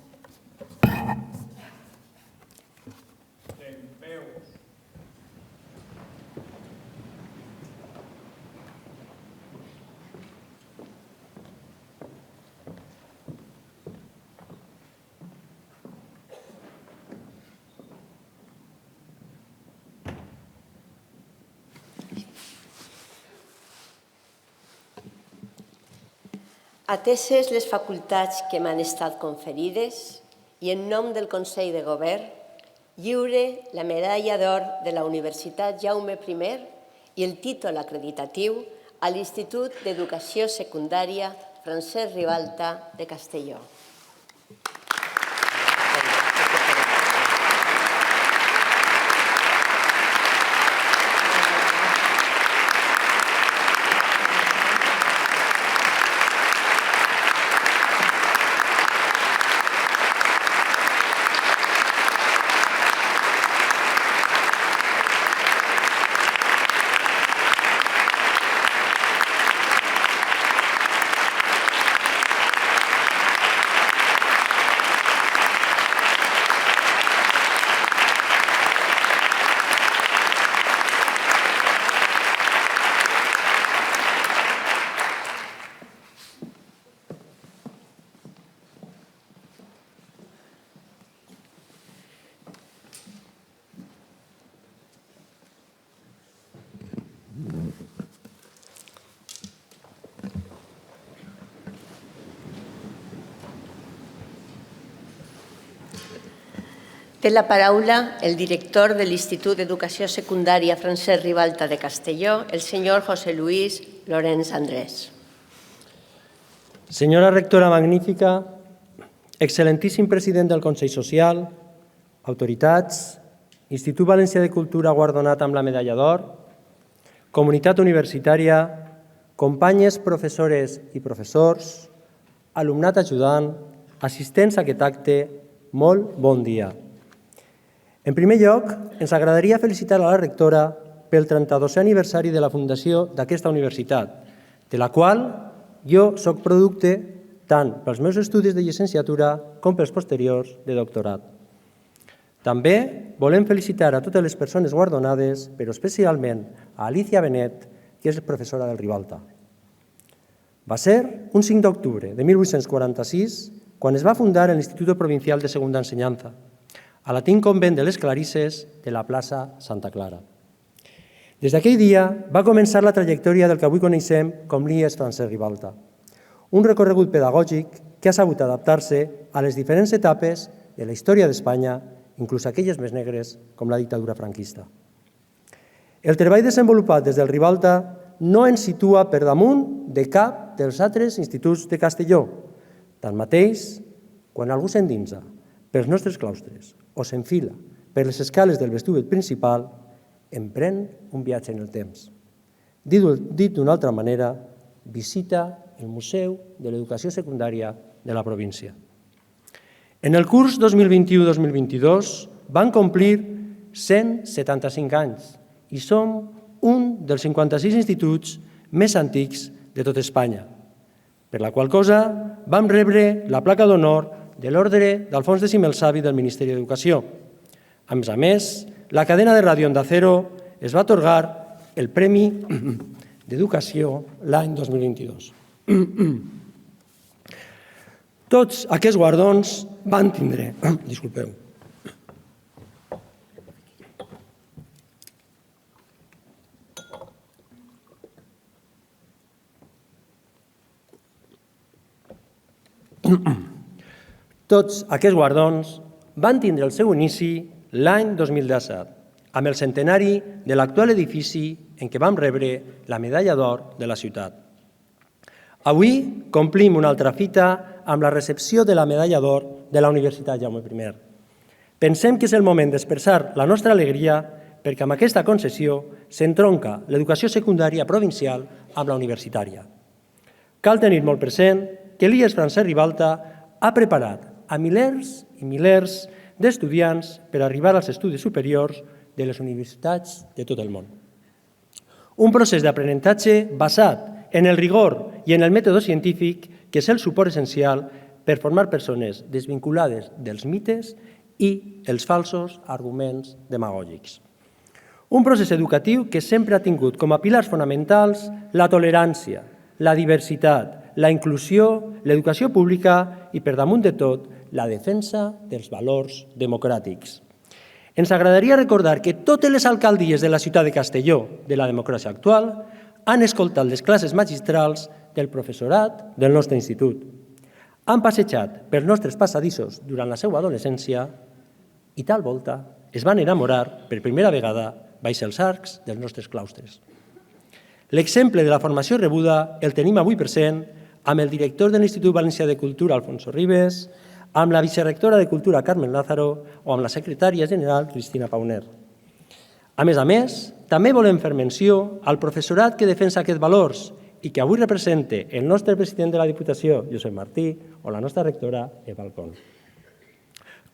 Ateses les facultats que m'han estat conferides i en nom del Consell de Govern, lliure la medalla d'or de la Universitat Jaume I i el títol acreditatiu a l'Institut d'Educació Secundària Francesc Ribalta de Castelló. Té la paraula el director de l'Institut d'Educació Secundària Francesc Ribalta de Castelló, el senyor José Luis Lorenz Andrés. Senyora rectora magnífica, excel·lentíssim president del Consell Social, autoritats, Institut Valencià de Cultura guardonat amb la medalla d'or, comunitat universitària, companyes professores i professors, alumnat ajudant, assistents a aquest acte, molt bon dia. En primer lloc, ens agradaria felicitar a la rectora pel 32è aniversari de la fundació d'aquesta universitat, de la qual jo soc producte tant pels meus estudis de llicenciatura com pels posteriors de doctorat. També volem felicitar a totes les persones guardonades, però especialment a Alicia Benet, que és professora del Ribalta. Va ser un 5 d'octubre de 1846 quan es va fundar l'Instituto Provincial de Segunda Ensenyanza, a l'antic convent de les Clarisses de la plaça Santa Clara. Des d'aquell dia va començar la trajectòria del que avui coneixem com l'IES Francesc Ribalta, un recorregut pedagògic que ha sabut adaptar-se a les diferents etapes de la història d'Espanya, inclús aquelles més negres com la dictadura franquista. El treball desenvolupat des del Ribalta no ens situa per damunt de cap dels altres instituts de Castelló. Tanmateix, quan algú s'endinsa pels nostres claustres o s'enfila per les escales del vestíbul principal, emprèn un viatge en el temps. Dit d'una altra manera, visita el Museu de l'Educació Secundària de la província. En el curs 2021-2022 van complir 175 anys i som un dels 56 instituts més antics de tot Espanya, per la qual cosa vam rebre la placa d'honor de l'Ordre d'Alfons X el Savi del Ministeri d'Educació. A més, la cadena de ràdio Onda Cero es va atorgar el Premi d'Educació l'any 2022. Tots aquests guardons van tindre... Disculpeu. Tots aquests guardons van tindre el seu inici l'any 2017, amb el centenari de l'actual edifici en què vam rebre la medalla d'or de la ciutat. Avui complim una altra fita amb la recepció de la medalla d'or de la Universitat Jaume I. Pensem que és el moment d'expressar la nostra alegria perquè amb aquesta concessió s'entronca l'educació secundària provincial amb la universitària. Cal tenir molt present que l'IES Francesc Ribalta ha preparat a milers i milers d'estudiants per arribar als estudis superiors de les universitats de tot el món. Un procés d'aprenentatge basat en el rigor i en el mètode científic, que és el suport essencial per formar persones desvinculades dels mites i els falsos arguments demagògics. Un procés educatiu que sempre ha tingut com a pilars fonamentals la tolerància, la diversitat, la inclusió, l'educació pública i, per damunt de tot, la defensa dels valors democràtics. Ens agradaria recordar que totes les alcaldies de la ciutat de Castelló de la democràcia actual han escoltat les classes magistrals del professorat del nostre institut. Han passejat pels nostres passadissos durant la seva adolescència i tal volta es van enamorar per primera vegada baix els arcs dels nostres claustres. L'exemple de la formació rebuda el tenim avui present amb el director de l'Institut Valencià de Cultura, Alfonso Ribes, amb la vicerectora de Cultura, Carmen Lázaro, o amb la secretària general, Cristina Pauner. A més, també volem fer menció al professorat que defensa aquests valors i que avui representa el nostre president de la Diputació, Josep Martí, o la nostra rectora, Eva Alcón.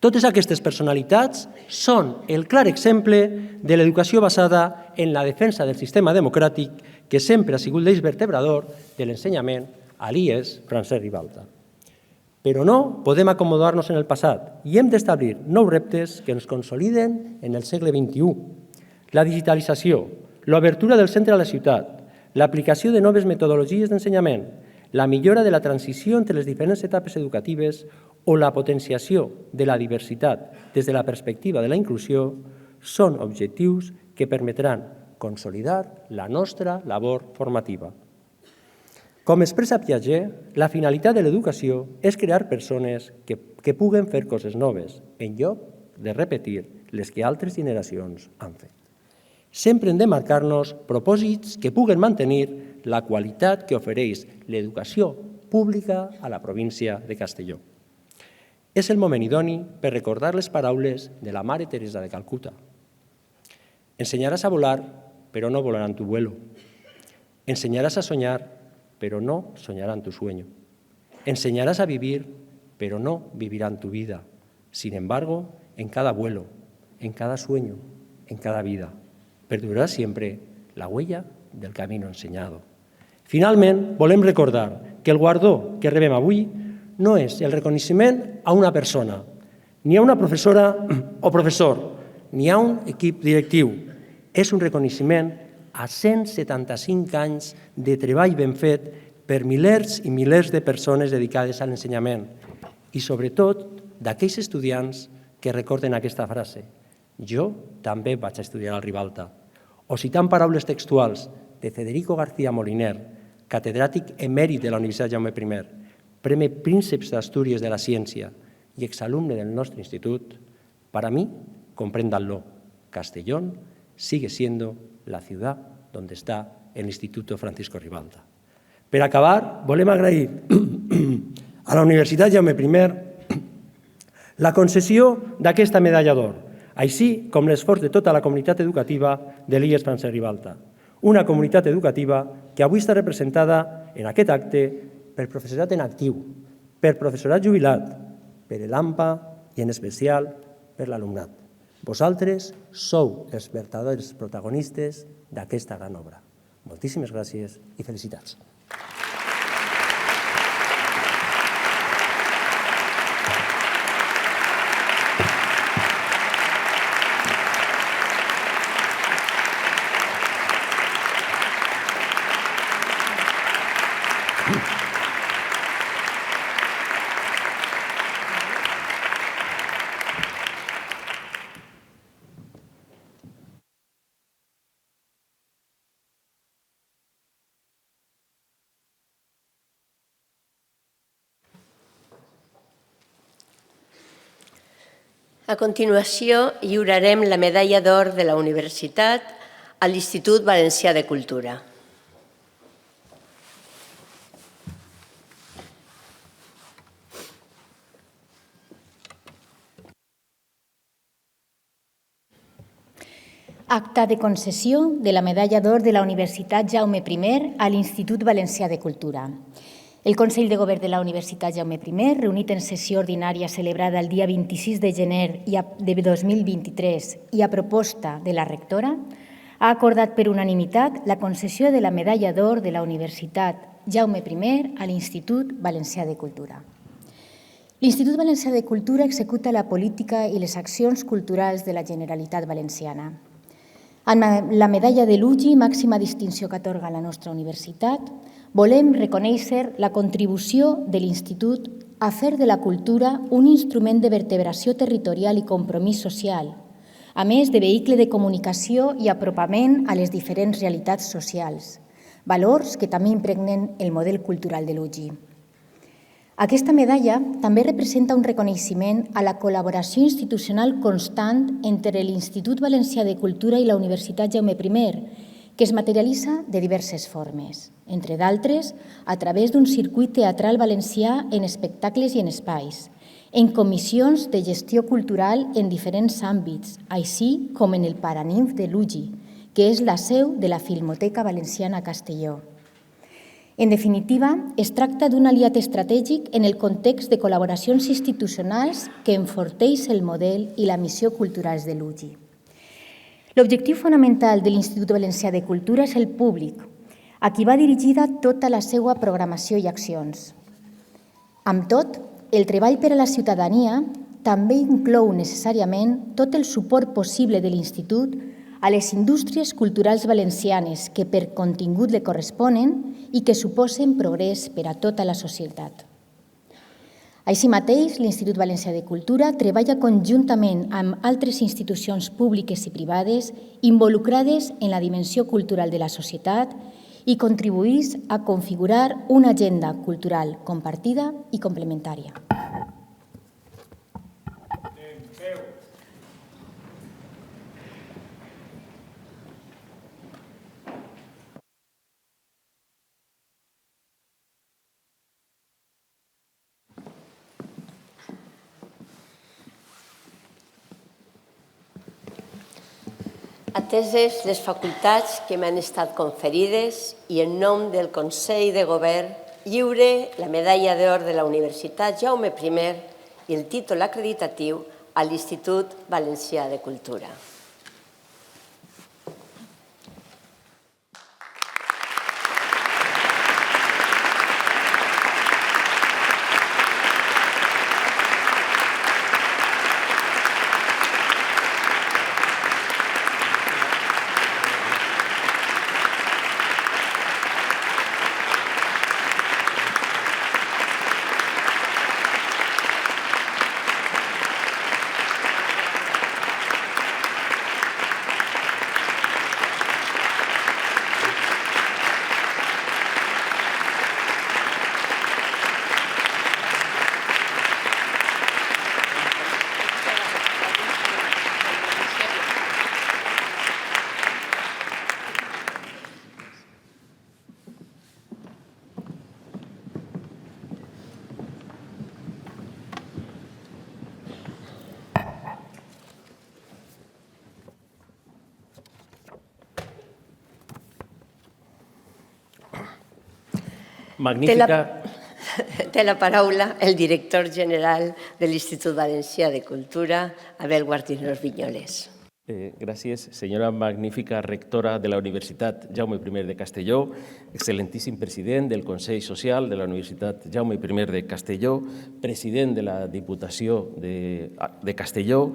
Totes aquestes personalitats són el clar exemple de l'educació basada en la defensa del sistema democràtic que sempre ha sigut l'eix vertebrador de l'ensenyament a l'IES Francesc Ribalta. Però no podem acomodar-nos en el passat i hem d'establir nous reptes que ens consoliden en el segle XXI. La digitalització, l'obertura del centre a la ciutat, l'aplicació de noves metodologies d'ensenyament, la millora de la transició entre les diferents etapes educatives o la potenciació de la diversitat des de la perspectiva de la inclusió són objectius que permetran consolidar la nostra labor formativa. Com expressa Piaget, la finalitat de l'educació és crear persones que puguen fer coses noves, en lloc de repetir les que altres generacions han fet. Sempre hem de marcar-nos propòsits que puguen mantenir la qualitat que ofereix l'educació pública a la província de Castelló. És el moment idoni per recordar les paraules de la Mare Teresa de Calcuta. Enseñarás a volar, pero no volarán tu vuelo. Enseñarás a soñar, pero no soñarán tu sueño. Enseñarás a vivir, pero no vivirán tu vida. Sin embargo, en cada vuelo, en cada sueño, en cada vida, perdurarà sempre la huella del camino enseñado. Finalment, volem recordar que el guardó que rebem avui no és el reconeixement a una persona, ni a una professora o professor, ni a un equip directiu. És un reconeixement a 175 anys de treball ben fet per milers i milers de persones dedicades a l'ensenyament i, sobretot, d'aquells estudiants que recorden aquesta frase. Jo també vaig estudiar a Ribalta. O citant paraules textuals de Federico García Moliner, catedràtic emèrit de la Universitat Jaume I, Premi Prínceps d'Astúries de la Ciència y exalumne del nuestro instituto, para mí, compréndanlo, Castellón sigue siendo la ciudad donde está el Instituto Francisco Ribalta. Per acabar, volem agrair a la Universitat Jaume I la concessió d'aquesta medalla d'or, així com l'esforç de tota la comunitat educativa de l'IES Francesc Ribalta, una comunitat educativa que avui està representada en aquest acte per professorat en actiu, per professorat jubilat, per l'AMPA i, en especial, per l'alumnat. Vosaltres sou els verdaders protagonistes d'aquesta gran obra. Moltíssimes gràcies i felicitats. A continuació, lliurarem la medalla d'or de la Universitat a l'Institut Valencià de Cultura. Acta de concessió de la medalla d'or de la Universitat Jaume I a l'Institut Valencià de Cultura. El Consell de Govern de la Universitat Jaume I, reunit en sessió ordinària celebrada el dia 26 de gener de 2023 i a proposta de la rectora, ha acordat per unanimitat la concessió de la medalla d'or de la Universitat Jaume I a l'Institut Valencià de Cultura. L'Institut Valencià de Cultura executa la política i les accions culturals de la Generalitat Valenciana. Amb la medalla de l'UGI, màxima distinció que atorga la nostra universitat, volem reconèixer la contribució de l'Institut a fer de la cultura un instrument de vertebració territorial i compromís social, a més de vehicle de comunicació i apropament a les diferents realitats socials, valors que també impregnen el model cultural de l'UGI. Aquesta medalla també representa un reconeixement a la col·laboració institucional constant entre l'Institut Valencià de Cultura i la Universitat Jaume I, que es materialitza de diverses formes, entre d'altres, a través d'un circuit teatral valencià en espectacles i en espais, en comissions de gestió cultural en diferents àmbits, així com en el Paraninf de l'UGI, que és la seu de la Filmoteca Valenciana a Castelló. En definitiva, es tracta d'un aliat estratègic en el context de col·laboracions institucionals que enforteix el model i la missió culturals de l'UGI. L'objectiu fonamental de l'Institut Valencià de Cultura és el públic, a qui va dirigida tota la seva programació i accions. Amb tot, el treball per a la ciutadania també inclou necessàriament tot el suport possible de l'Institut a les indústries culturals valencianes que per contingut li corresponen i que suposen progrés per a tota la societat. Així mateix, l'Institut Valencià de Cultura treballa conjuntament amb altres institucions públiques i privades involucrades en la dimensió cultural de la societat i contribueix a configurar una agenda cultural compartida i complementària. Ateses les facultats que m'han estat conferides i en nom del Consell de Govern lliure la medalla d'or de la Universitat Jaume I i el títol acreditatiu a l'Institut Valencià de Cultura. magnífica... Té la paraula el director general de l'Institut Valencià de Cultura, Abel Guardinos Viñoles. Gràcies, senyora magnífica rectora de la Universitat Jaume I de Castelló, excel·lentíssim president del Consell Social de la Universitat Jaume I de Castelló, president de la Diputació de Castelló,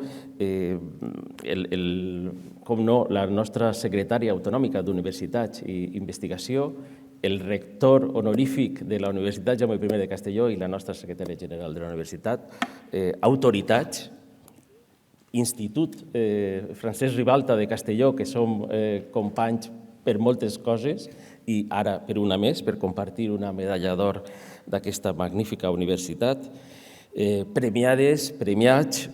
com no, la nostra secretària autonòmica d'Universitats i Investigació, el rector honorífic de la Universitat Jaume I de Castelló i la nostra secretària general de la universitat, autoritats, Institut Francesc Ribalta de Castelló, que som companys per moltes coses, i ara per una més, per compartir una medalla d'or d'aquesta magnífica universitat. Premiades, premiats,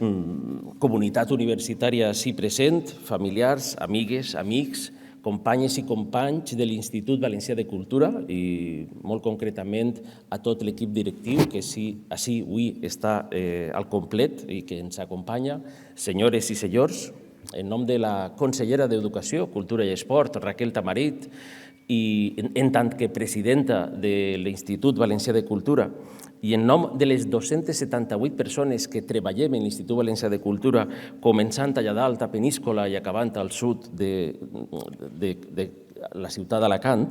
comunitat universitària ací present, familiars, amigues, amics, companyes i companys de l'Institut Valencià de Cultura i molt concretament a tot l'equip directiu que ací avui està al complet i que ens acompanya, senyores i senyors, en nom de la consellera d'Educació, Cultura i Esport, Raquel Tamarit, i en tant que presidenta de l'Institut Valencià de Cultura i en nom de les 278 persones que treballem en l'Institut Valencià de Cultura, començant allà dalt a Peníscola i acabant al sud de la ciutat d'Alacant,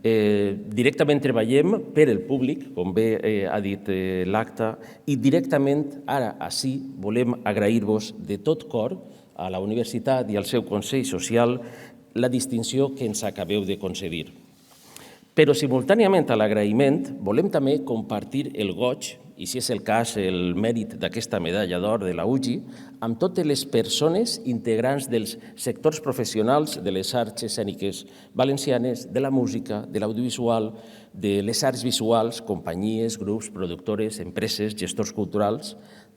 directament treballem per al públic, com bé ha dit l'acte, i directament ara ací volem agrair-vos de tot cor a la universitat i al seu Consell Social la distinció que ens acabeu de concedir. Però simultàniament a l'agraïment volem també compartir el goig, i si és el cas el mèrit d'aquesta medalla d'or de la UGI, amb totes les persones integrants dels sectors professionals de les arts escèniques valencianes, de la música, de l'audiovisual, de les arts visuals, companyies, grups, productores, empreses, gestors culturals,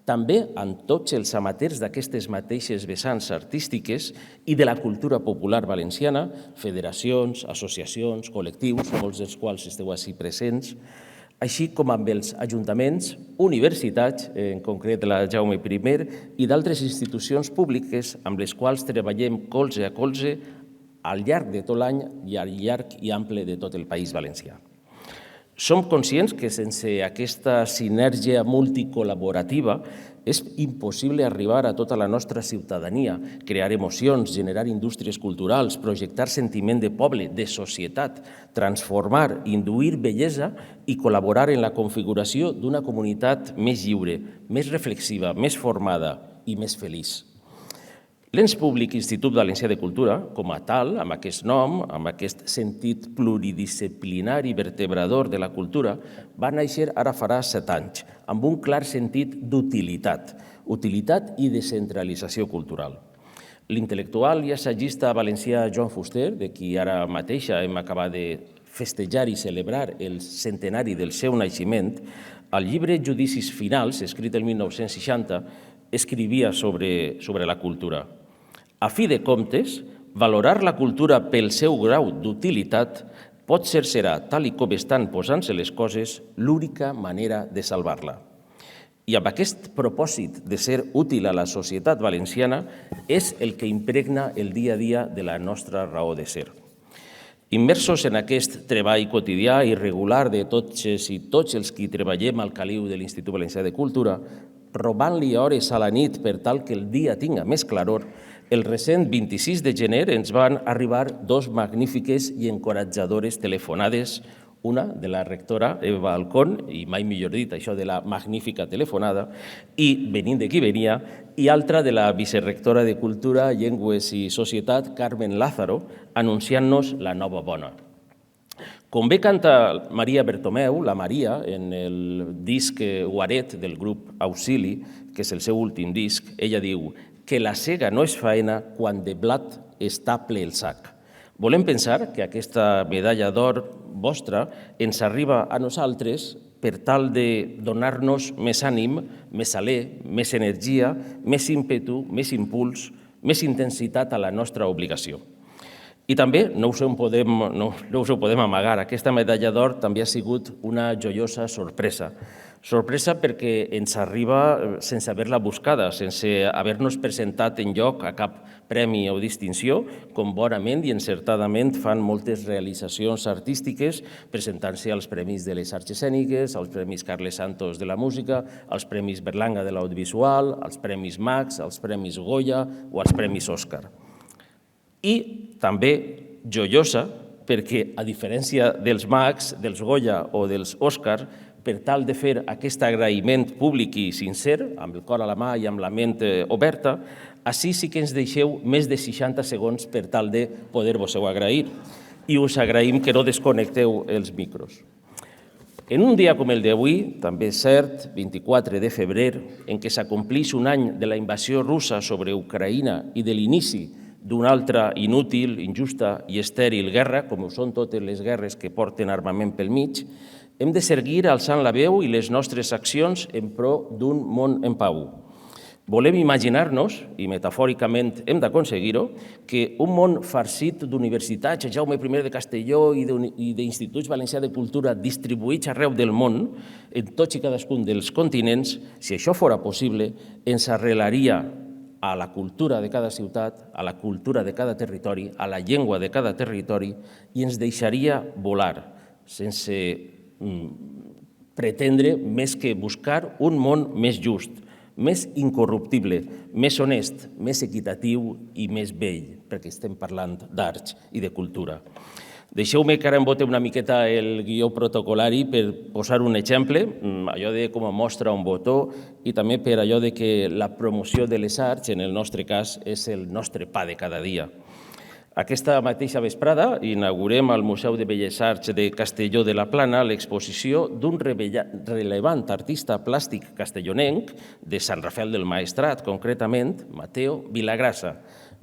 també amb tots els amateurs d'aquestes mateixes vessants artístiques i de la cultura popular valenciana, federacions, associacions, col·lectius, molts dels quals esteu ací presents, així com amb els ajuntaments, universitats, en concret la Jaume I, i d'altres institucions públiques amb les quals treballem colze a colze al llarg de tot l'any i al llarg i ample de tot el País Valencià. Som conscients que sense aquesta sinergia multicol·laborativa és impossible arribar a tota la nostra ciutadania, crear emocions, generar indústries culturals, projectar sentiment de poble, de societat, transformar, induir bellesa i col·laborar en la configuració d'una comunitat més lliure, més reflexiva, més formada i més feliç. L'ens públic Institut Valencià de Cultura, com a tal, amb aquest nom, amb aquest sentit pluridisciplinari vertebrador de la cultura, va néixer ara farà 7 anys, amb un clar sentit d'utilitat, utilitat i descentralització cultural. L'intel·lectual i assagista valencià Joan Fuster, de qui ara mateixa hem acabat de festejar i celebrar el centenari del seu naixement, al llibre Judicis Finals, escrit el 1960, escrivia sobre la cultura. A fi de comptes, valorar la cultura pel seu grau d'utilitat pot serà, tal i com estan posant-se les coses, l'única manera de salvar-la. I amb aquest propòsit de ser útil a la societat valenciana és el que impregna el dia a dia de la nostra raó de ser. Immersos en aquest treball quotidià i regular de totes i tots els qui treballem al caliu de l'Institut Valencià de Cultura, robant-li hores a la nit per tal que el dia tinga més claror, el recent 26 de gener ens van arribar 2 magnífiques i encoratjadores telefonades, una de la rectora Eva Alcón, i mai millor dit això de la magnífica telefonada, i venint de qui venia, i altra de la vicerectora de Cultura, Llengües i Societat, Carmen Lázaro, anunciant-nos la nova bona. Com bé canta Maria Bertomeu, la Maria, en el disc Guaret del grup Auxili, que és el seu últim disc, ella diu que la sega no és faena quan de blat està ple el sac. Volem pensar que aquesta medalla d'or vostra ens arriba a nosaltres per tal de donar-nos més ànim, més alè, més energia, més ímpetu, més impuls, més intensitat a la nostra obligació. I també, no us ho podem amagar, aquesta medalla d'or també ha sigut una joiosa sorpresa. Sorpresa perquè ens arriba sense haver-la buscada, sense haver-nos presentat enlloc a cap premi o distinció, com bonament i encertadament fan moltes realitzacions artístiques, presentant-se als Premis de les Arts Escèniques, als Premis Carles Santos de la Música, als Premis Berlanga de l'Audiovisual, als Premis Max, als Premis Goya o als Premis Òscar. I també joiosa perquè, a diferència dels Max, dels Goya o dels Òscar, per tal de fer aquest agraïment públic i sincer, amb el cor a la mà i amb la ment oberta, així sí que ens deixeu més de 60 segons per tal de poder-vos-ho agrair. I us agraïm que no desconnecteu els micros. En un dia com el d'avui, també és cert, 24 de febrer, en què s'acomplix un any de la invasió russa sobre Ucraïna i de l'inici d'una altra inútil, injusta i estèril guerra, com ho són totes les guerres que porten armament pel mig, hem de seguir alçant la veu i les nostres accions en pro d'un món en pau. Volem imaginar-nos, i metafòricament hem d'aconseguir-ho, que un món farcit d'universitats, Jaume I de Castelló i d'instituts valencià de cultura distribuïts arreu del món, en tots i cadascun dels continents, si això fora possible, ens arrelaria a la cultura de cada ciutat, a la cultura de cada territori, a la llengua de cada territori, i ens deixaria volar, sense pretendre més que buscar un món més just, més incorruptible, més honest, més equitatiu i més bell, perquè estem parlant d'arts i de cultura. Deixeu-me que ara embote una miqueta el guió protocolari per posar un exemple, allò de com mostra un botó, i també per allò de que la promoció de les arts, en el nostre cas, és el nostre pa de cada dia. Aquesta mateixa vesprada inaugurem al Museu de Belles Arts de Castelló de la Plana l'exposició d'un rellevant artista plàstic castellonenc de Sant Rafael del Maestrat, concretament Mateo Vilagrasa,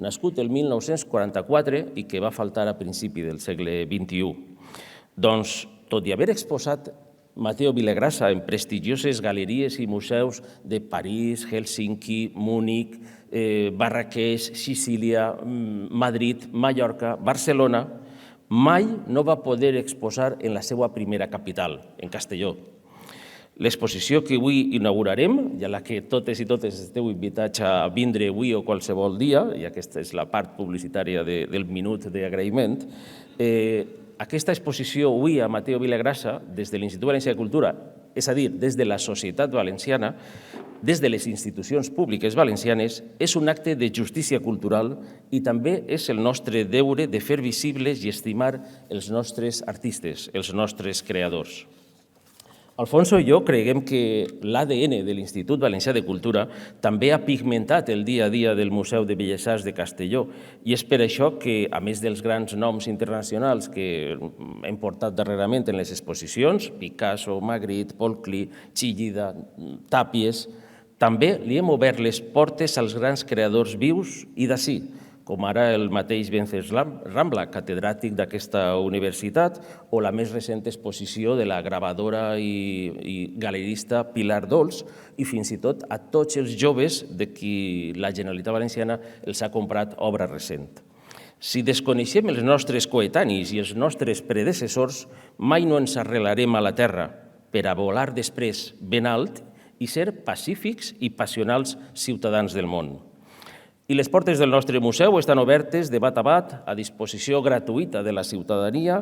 nascut el 1944 i que va faltar a principi del segle XXI. Doncs, tot i haver exposat Mateo Vilagrasa en prestigioses galeries i museus de París, Helsinki, Múnich, Marràqueix, Sicília, Madrid, Mallorca, Barcelona, mai no va poder exposar en la seva primera capital, en Castelló. L'exposició que avui inaugurarem, i a la que totes i totes esteu invitats a vindre avui o qualsevol dia, i aquesta és la part publicitària del minut d'agraïment, aquesta exposició avui a Mateo Vilagrasa, des de l'Institut Valencià de Cultura, és a dir, des de la societat valenciana, des de les institucions públiques valencianes, és un acte de justícia cultural i també és el nostre deure de fer visibles i estimar els nostres artistes, els nostres creadors. Alfonso i jo creiem que l'ADN de l'Institut Valencià de Cultura també ha pigmentat el dia a dia del Museu de Belles Arts de Castelló i és per això que, a més dels grans noms internacionals que hem portat darrerament en les exposicions, Picasso, Magritte, Paul Klee, Chillida, Tàpies, també li hem obert les portes als grans creadors vius i d'ací, com ara el mateix Venceslau Rambla, catedràtic d'aquesta universitat, o la més recent exposició de la gravadora i galerista Pilar Dols, i fins i tot a tots els joves de qui la Generalitat Valenciana els ha comprat obra recent. Si desconeixem els nostres coetanis i els nostres predecessors, mai no ens arrelarem a la terra per a volar després ben alt i ser pacífics i passionals ciutadans del món. I les portes del nostre museu estan obertes de bat a bat, a disposició gratuïta de la ciutadania.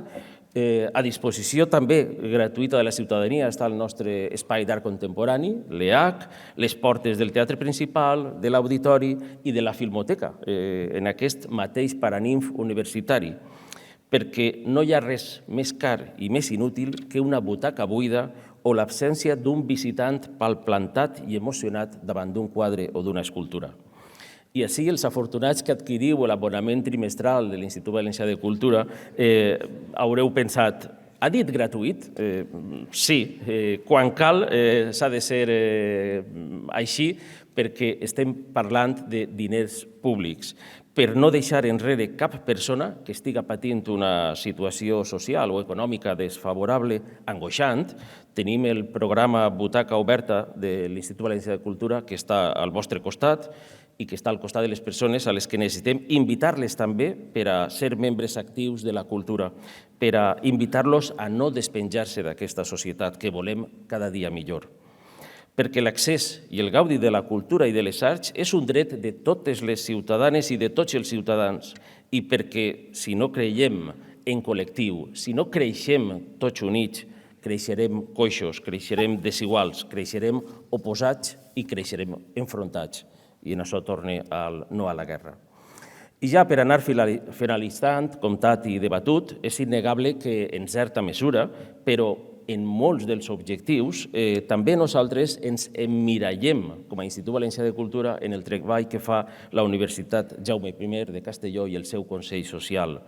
A disposició també gratuïta de la ciutadania està el nostre espai d'art contemporani, l'EAC, les portes del Teatre Principal, de l'Auditori i de la Filmoteca, en aquest mateix Paraninf universitari, perquè no hi ha res més car i més inútil que una butaca buida o l'absència d'un visitant palplantat i emocionat davant d'un quadre o d'una escultura. I així els afortunats que adquiriu l'abonament trimestral de l'Institut Valencià de Cultura haureu pensat, ha dit gratuït? Sí, quan cal s'ha de ser així perquè estem parlant de diners públics. Per no deixar enrere cap persona que estiga patint una situació social o econòmica desfavorable, angoixant, tenim el programa Butaca Oberta de l'Institut Valencià de Cultura que està al vostre costat i que està al costat de les persones a les que necessitem invitar-les també per a ser membres actius de la cultura, per a invitar-los a no despenjar-se d'aquesta societat que volem cada dia millor. Perquè l'accés i el gaudi de la cultura i de les arts és un dret de totes les ciutadanes i de tots els ciutadans, i perquè si no creiem en col·lectiu, si no creixem tots units, creixerem coixos, creixerem desiguals, creixerem oposats i creixerem enfrontats. I en això torne al no a la guerra. I ja per anar finalitzant, comptat i debatut, és innegable que en certa mesura, però en molts dels objectius, també nosaltres ens emmirallem com a Institut Valencià de Cultura en el treball que fa la Universitat Jaume I de Castelló i el seu Consell Social.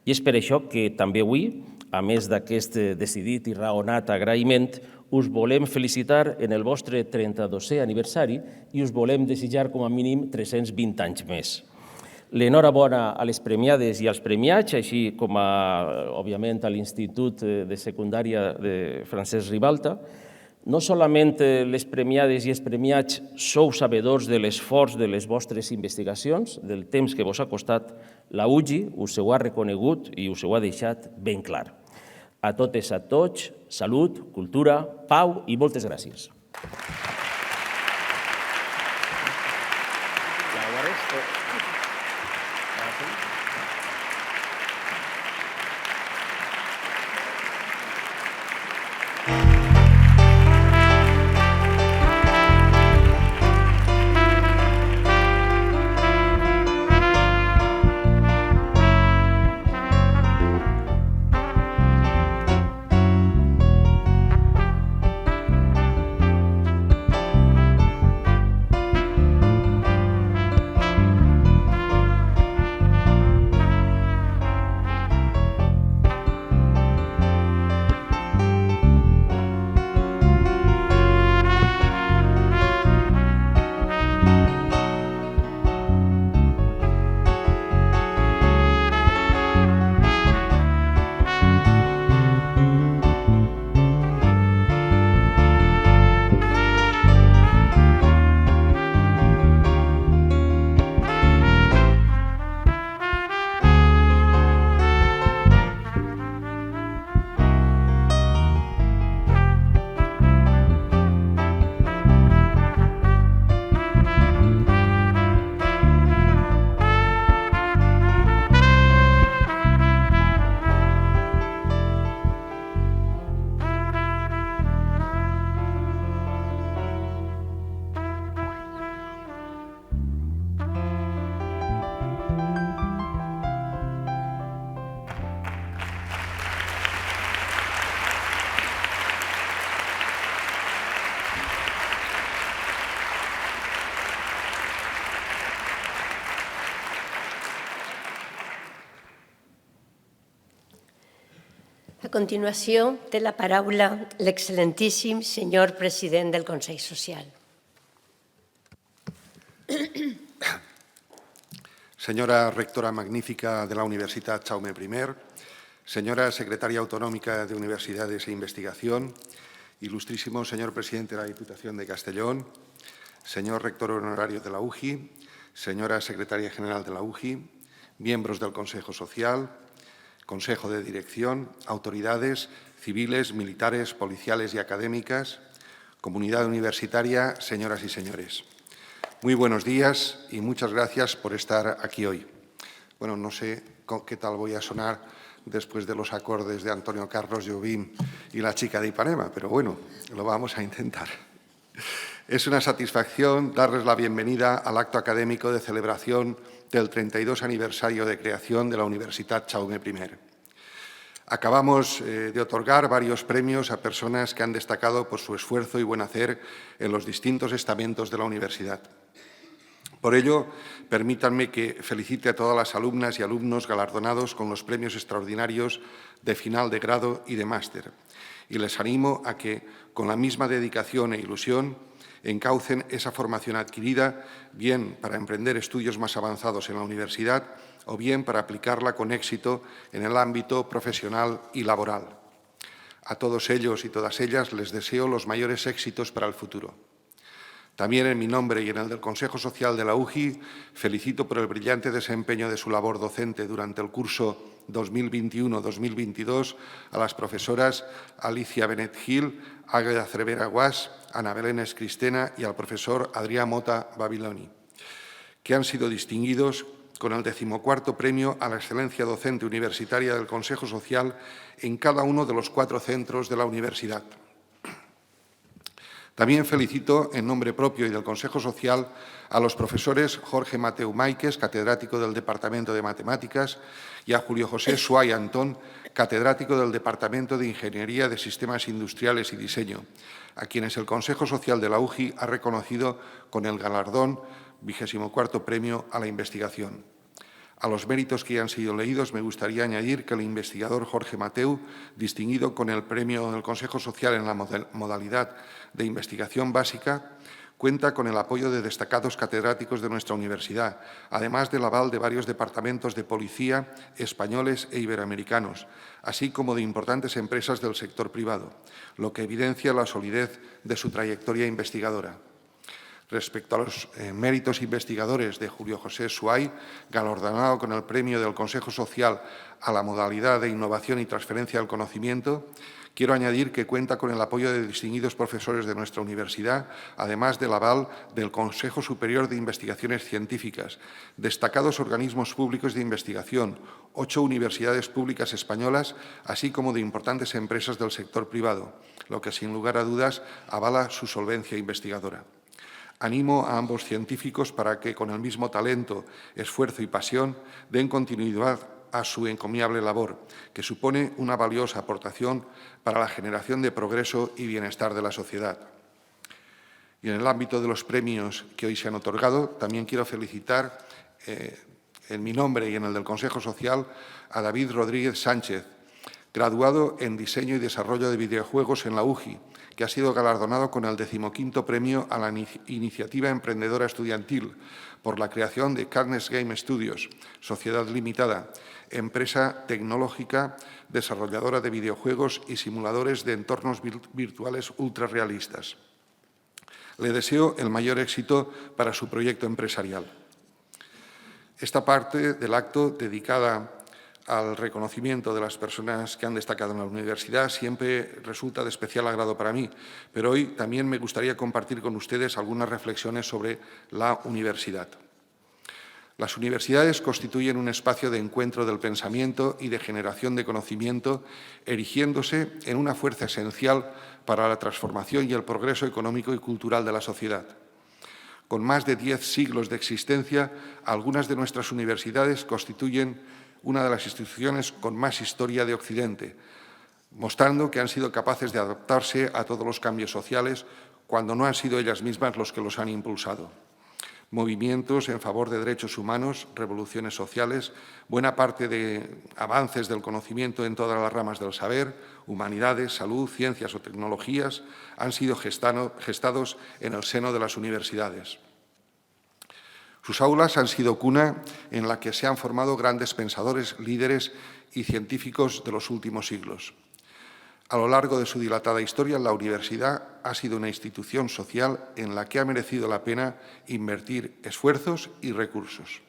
I és per això que també avui, a més d'aquest decidit i raonat agraïment, us volem felicitar en el vostre 32è aniversari i us volem desitjar com a mínim 320 anys més. L'enhorabona a les premiades i als premiats, així com, òbviament, a l'Institut de Secundària de Francesc Ribalta. No solament les premiades i els premiats sou sabedors de l'esforç de les vostres investigacions, del temps que vos ha costat, la UGI us ho ha reconegut i us ho ha deixat ben clar. A totes, a tots, salut, cultura, pau i moltes gràcies. A continuació, té la paraula l'excel·lentíssim senyor president del Consell Social. Señora rectora magnífica de la Universidad Jaume I, señora secretaria autonómica de Universidades e Investigación, ilustrísimo señor presidente de la Diputación de Castellón, señor rector honorario de la UGI, señora secretaria general de la UGI, miembros del Consejo Social, Consejo de Dirección, autoridades civiles, militares, policiales y académicas, comunidad universitaria, señoras y señores. Muy buenos días y muchas gracias por estar aquí hoy. Bueno, no sé qué tal voy a sonar después de los acordes de Antonio Carlos Jobim y La chica de Ipanema, pero bueno, lo vamos a intentar. Es una satisfacción darles la bienvenida al acto académico de celebración del 32 aniversario de creación de la Universitat Jaume I. Acabamos de otorgar varios premios a personas que han destacado por su esfuerzo y buen hacer en los distintos estamentos de la universidad. Por ello, permítanme que felicite a todas las alumnas y alumnos galardonados con los premios extraordinarios de final de grado y de máster, y les animo a que, con la misma dedicación e ilusión, encaucen esa formación adquirida, bien para emprender estudios más avanzados en la universidad o bien para aplicarla con éxito en el ámbito profesional y laboral. A todos ellos y todas ellas les deseo los mayores éxitos para el futuro. También en mi nombre y en el del Consejo Social de la UGI, felicito por el brillante desempeño de su labor docente durante el curso 2021-2022 a las profesoras Alicia Benet Gil, Águeda Cervera Guas, Ana Belén Escristena y al profesor Adrián Mota Babiloni, que han sido distinguidos con el 14º Premio a la Excelencia Docente Universitaria del Consejo Social en cada uno de los 4 centros de la universidad. También felicito, en nombre propio y del Consejo Social, a los profesores Jorge Mateu Máiquez, catedrático del Departamento de Matemáticas, y a Julio José Suay Antón, catedrático del Departamento de Ingeniería de Sistemas Industriales y Diseño, a quienes el Consejo Social de la UGI ha reconocido con el galardón 24º Premio a la Investigación. A los méritos que ya han sido leídos, me gustaría añadir que el investigador Jorge Mateu, distinguido con el Premio del Consejo Social en la modalidad de investigación básica, cuenta con el apoyo de destacados catedráticos de nuestra universidad, además del aval de varios departamentos de policía españoles e iberoamericanos, así como de importantes empresas del sector privado, lo que evidencia la solidez de su trayectoria investigadora. Respecto a los méritos investigadores de Julio José Suay, galardonado con el Premio del Consejo Social a la modalidad de Innovación y Transferencia del Conocimiento, quiero añadir que cuenta con el apoyo de distinguidos profesores de nuestra universidad, además del aval del Consejo Superior de Investigaciones Científicas, destacados organismos públicos de investigación, 8 universidades públicas españolas, así como de importantes empresas del sector privado, lo que sin lugar a dudas avala su solvencia investigadora. Animo a ambos científicos para que, con el mismo talento, esfuerzo y pasión, den continuidad a su encomiable labor, que supone una valiosa aportación para la generación de progreso y bienestar de la sociedad. Y en el ámbito de los premios que hoy se han otorgado, también quiero felicitar, en mi nombre y en el del Consejo Social, a David Rodríguez Sánchez, graduado en Diseño y Desarrollo de Videojuegos en la UGI, que ha sido galardonado con el 15º Premio a la Iniciativa Emprendedora Estudiantil por la creación de Carnes Game Studios, Sociedad Limitada, empresa tecnológica desarrolladora de videojuegos y simuladores de entornos virtuales ultrarrealistas. Le deseo el mayor éxito para su proyecto empresarial. Esta parte del acto dedicada al reconocimiento de las personas que han destacado en la universidad siempre resulta de especial agrado para mí, pero hoy también me gustaría compartir con ustedes algunas reflexiones sobre la universidad. Las universidades constituyen un espacio de encuentro del pensamiento y de generación de conocimiento, erigiéndose en una fuerza esencial para la transformación y el progreso económico y cultural de la sociedad. Con más de 10 siglos de existencia, algunas de nuestras universidades constituyen una de las instituciones con más historia de Occidente, mostrando que han sido capaces de adaptarse a todos los cambios sociales cuando no han sido ellas mismas los que los han impulsado. Movimientos en favor de derechos humanos, revoluciones sociales, buena parte de avances del conocimiento en todas las ramas del saber, humanidades, salud, ciencias o tecnologías, han sido gestados en el seno de las universidades. Sus aulas han sido cuna en la que se han formado grandes pensadores, líderes y científicos de los últimos siglos. A lo largo de su dilatada historia, la universidad ha sido una institución social en la que ha merecido la pena invertir esfuerzos y recursos.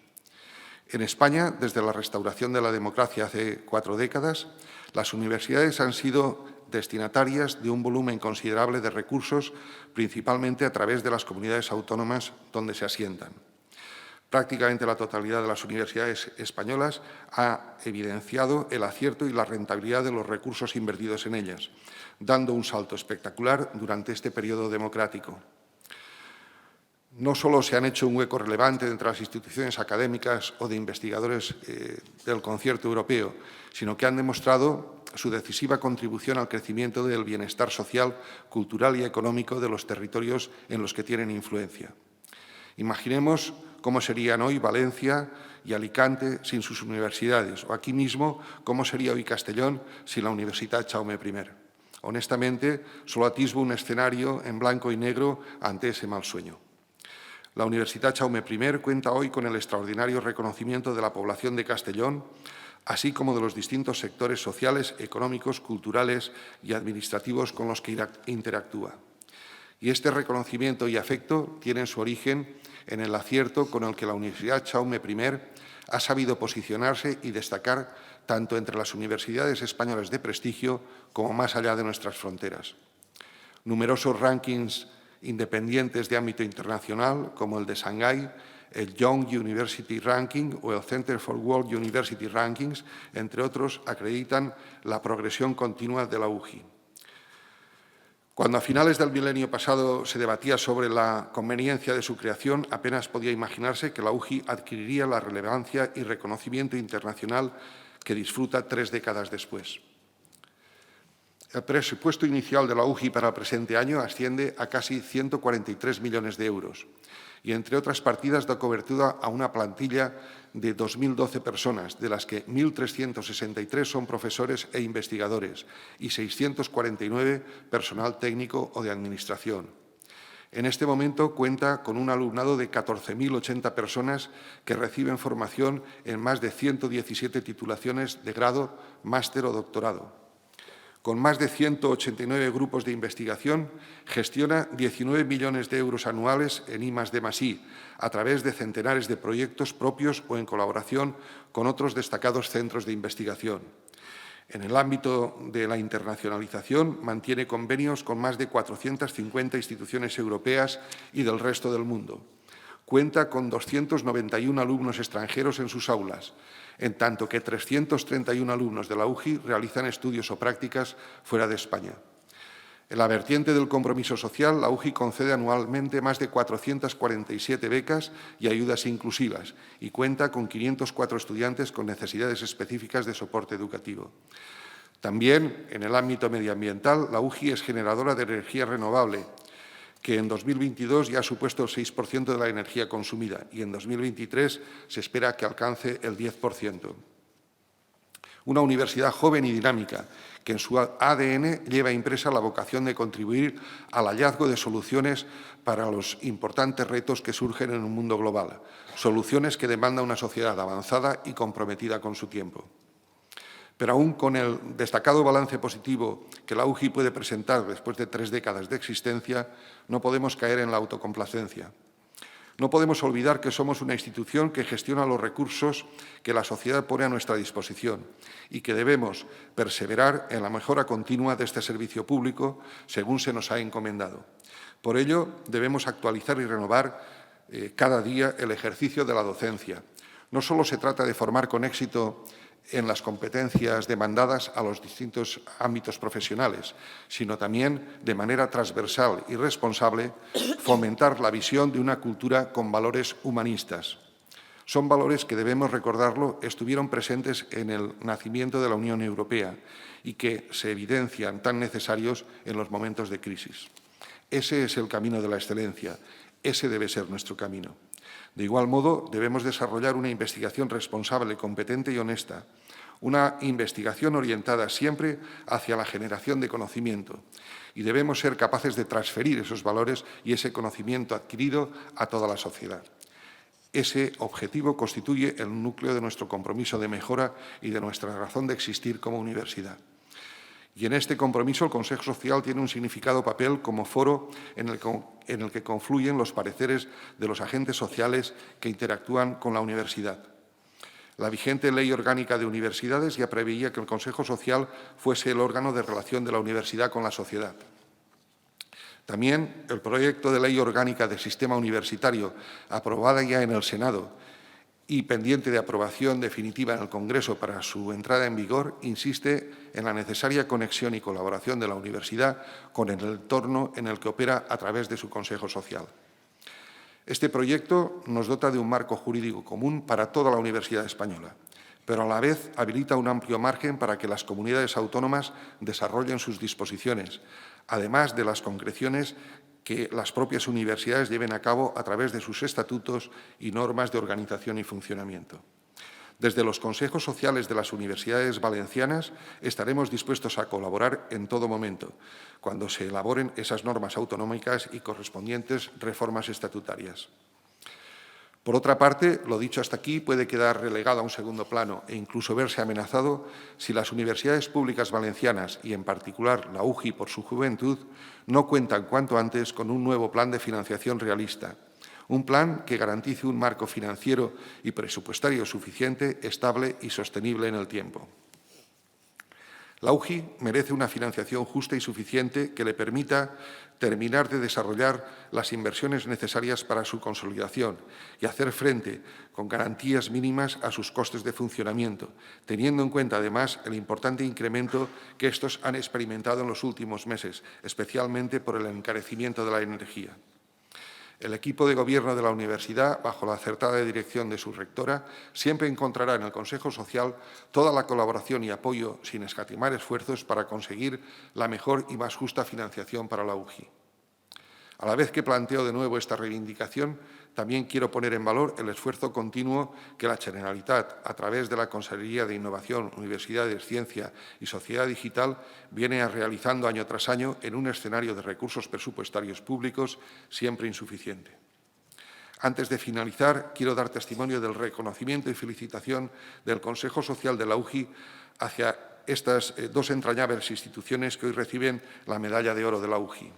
En España, desde la restauración de la democracia hace 4 décadas, las universidades han sido destinatarias de un volumen considerable de recursos, principalmente a través de las comunidades autónomas donde se asientan. Prácticamente la totalidad de las universidades españolas ha evidenciado el acierto y la rentabilidad de los recursos invertidos en ellas, dando un salto espectacular durante este periodo democrático. No solo se han hecho un hueco relevante entre las instituciones académicas o de investigadores del concierto europeo, sino que han demostrado su decisiva contribución al crecimiento del bienestar social, cultural y económico de los territorios en los que tienen influencia. Imaginemos cómo serían hoy Valencia y Alicante sin sus universidades, o aquí mismo cómo sería hoy Castellón sin la Universitat Jaume I. Honestamente, solo atisbo un escenario en blanco y negro ante ese mal sueño. La Universitat Jaume I cuenta hoy con el extraordinario reconocimiento de la población de Castellón, así como de los distintos sectores sociales, económicos, culturales y administrativos con los que interactúa. Y este reconocimiento y afecto tienen su origen en el acierto con el que la Universidad Jaume I ha sabido posicionarse y destacar tanto entre las universidades españolas de prestigio como más allá de nuestras fronteras. Numerosos rankings independientes de ámbito internacional, como el de Shanghái, el Young University Ranking o el Center for World University Rankings, entre otros, acreditan la progresión continua de la UJI. Cuando a finales del milenio pasado se debatía sobre la conveniencia de su creación, apenas podía imaginarse que la UJI adquiriría la relevancia y reconocimiento internacional que disfruta 3 décadas después. El presupuesto inicial de la UJI para el presente año asciende a casi 143 millones de euros y, entre otras partidas, da cobertura a una plantilla de 2.012 personas, de las que 1.363 son profesores e investigadores y 649 personal técnico o de administración. En este momento cuenta con un alumnado de 14.080 personas que reciben formación en más de 117 titulaciones de grado, máster o doctorado. Con más de 189 grupos de investigación, gestiona 19 millones de euros anuales en I+D+I, a través de centenares de proyectos propios o en colaboración con otros destacados centros de investigación. En el ámbito de la internacionalización, mantiene convenios con más de 450 instituciones europeas y del resto del mundo. Cuenta con 291 alumnos extranjeros en sus aulas, en tanto que 331 alumnos de la UJI realizan estudios o prácticas fuera de España. En la vertiente del compromiso social, la UJI concede anualmente más de 447 becas y ayudas inclusivas y cuenta con 504 estudiantes con necesidades específicas de soporte educativo. También, en el ámbito medioambiental, la UJI es generadora de energía renovable, que en 2022 ya ha supuesto el 6% de la energía consumida y en 2023 se espera que alcance el 10%. Una universidad joven y dinámica, que en su ADN lleva impresa la vocación de contribuir al hallazgo de soluciones para los importantes retos que surgen en un mundo global, soluciones que demanda una sociedad avanzada y comprometida con su tiempo. Pero aún con el destacado balance positivo que la UJI puede presentar después de 3 décadas de existencia, no podemos caer en la autocomplacencia. No podemos olvidar que somos una institución que gestiona los recursos que la sociedad pone a nuestra disposición y que debemos perseverar en la mejora continua de este servicio público según se nos ha encomendado. Por ello, debemos actualizar y renovar cada día el ejercicio de la docencia. No solo se trata de formar con éxito en las competencias demandadas a los distintos ámbitos profesionales, sino también, de manera transversal y responsable, fomentar la visión de una cultura con valores humanistas. Son valores que, debemos recordarlo, estuvieron presentes en el nacimiento de la Unión Europea y que se evidencian tan necesarios en los momentos de crisis. Ese es el camino de la excelencia, ese debe ser nuestro camino. De igual modo, debemos desarrollar una investigación responsable, competente y honesta, una investigación orientada siempre hacia la generación de conocimiento y debemos ser capaces de transferir esos valores y ese conocimiento adquirido a toda la sociedad. Ese objetivo constituye el núcleo de nuestro compromiso de mejora y de nuestra razón de existir como universidad. Y en este compromiso el Consejo Social tiene un significado papel como foro en el que confluyen los pareceres de los agentes sociales que interactúan con la universidad. La vigente Ley Orgánica de Universidades ya preveía que el Consejo Social fuese el órgano de relación de la universidad con la sociedad. También el proyecto de Ley Orgánica del Sistema Universitario, aprobada ya en el Senado y pendiente de aprobación definitiva en el Congreso para su entrada en vigor, insiste en la necesaria conexión y colaboración de la universidad con el entorno en el que opera a través de su Consejo Social. Este proyecto nos dota de un marco jurídico común para toda la universidad española, pero a la vez habilita un amplio margen para que las comunidades autónomas desarrollen sus disposiciones, además de las concreciones que las propias universidades lleven a cabo a través de sus estatutos y normas de organización y funcionamiento. Desde los consejos sociales de las universidades valencianas estaremos dispuestos a colaborar en todo momento, cuando se elaboren esas normas autonómicas y correspondientes reformas estatutarias. Por otra parte, lo dicho hasta aquí puede quedar relegado a un segundo plano e incluso verse amenazado si las universidades públicas valencianas, y en particular la UGI por su juventud, no cuentan cuanto antes con un nuevo plan de financiación realista, un plan que garantice un marco financiero y presupuestario suficiente, estable y sostenible en el tiempo. La UGI merece una financiación justa y suficiente que le permita terminar de desarrollar las inversiones necesarias para su consolidación y hacer frente con garantías mínimas a sus costes de funcionamiento, teniendo en cuenta además el importante incremento que estos han experimentado en los últimos meses, especialmente por el encarecimiento de la energía. El equipo de gobierno de la universidad, bajo la acertada dirección de su rectora, siempre encontrará en el Consejo Social toda la colaboración y apoyo, sin escatimar esfuerzos, para conseguir la mejor y más justa financiación para la UGI. A la vez que planteo de nuevo esta reivindicación, también quiero poner en valor el esfuerzo continuo que la Generalitat, a través de la Consellería de Innovación, Universidades, Ciencia y Sociedad Digital, viene realizando año tras año en un escenario de recursos presupuestarios públicos siempre insuficiente. Antes de finalizar, quiero dar testimonio del reconocimiento y felicitación del Consejo Social de la UGI hacia estas dos entrañables instituciones que hoy reciben la medalla de oro de la UGI: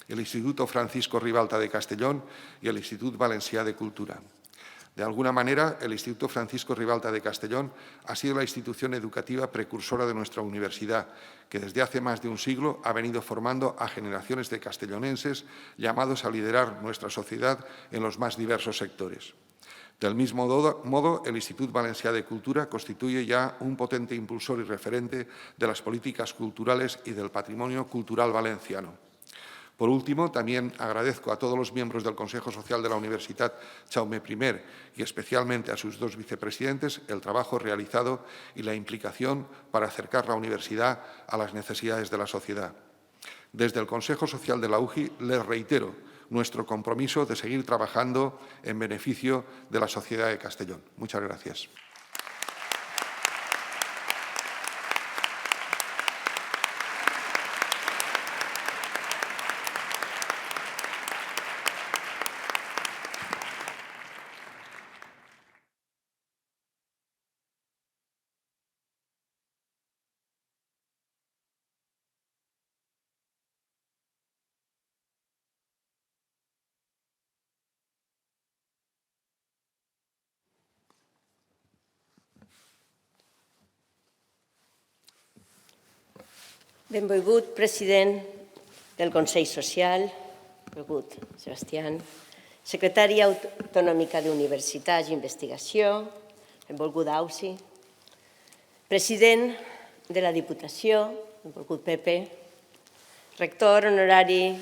el Instituto Francisco Ribalta de Castellón y el Institut Valencià de Cultura. De alguna manera, el Instituto Francisco Ribalta de Castellón ha sido la institución educativa precursora de nuestra universidad, que desde hace más de un siglo ha venido formando a generaciones de castellonenses llamados a liderar nuestra sociedad en los más diversos sectores. Del mismo modo, el Institut Valencià de Cultura constituye ya un potente impulsor y referente de las políticas culturales y del patrimonio cultural valenciano. Por último, también agradezco a todos los miembros del Consejo Social de la Universitat Jaume I y especialmente a sus dos vicepresidentes el trabajo realizado y la implicación para acercar la universidad a las necesidades de la sociedad. Desde el Consejo Social de la UGI les reitero nuestro compromiso de seguir trabajando en beneficio de la sociedad de Castellón. Muchas gracias. Benvolgut president del Consell Social, benvolgut Sebastián, secretària autonòmica d'Universitats i Investigació, benvolgut Ausi, president de la Diputació, benvolgut Pepe, rector honorari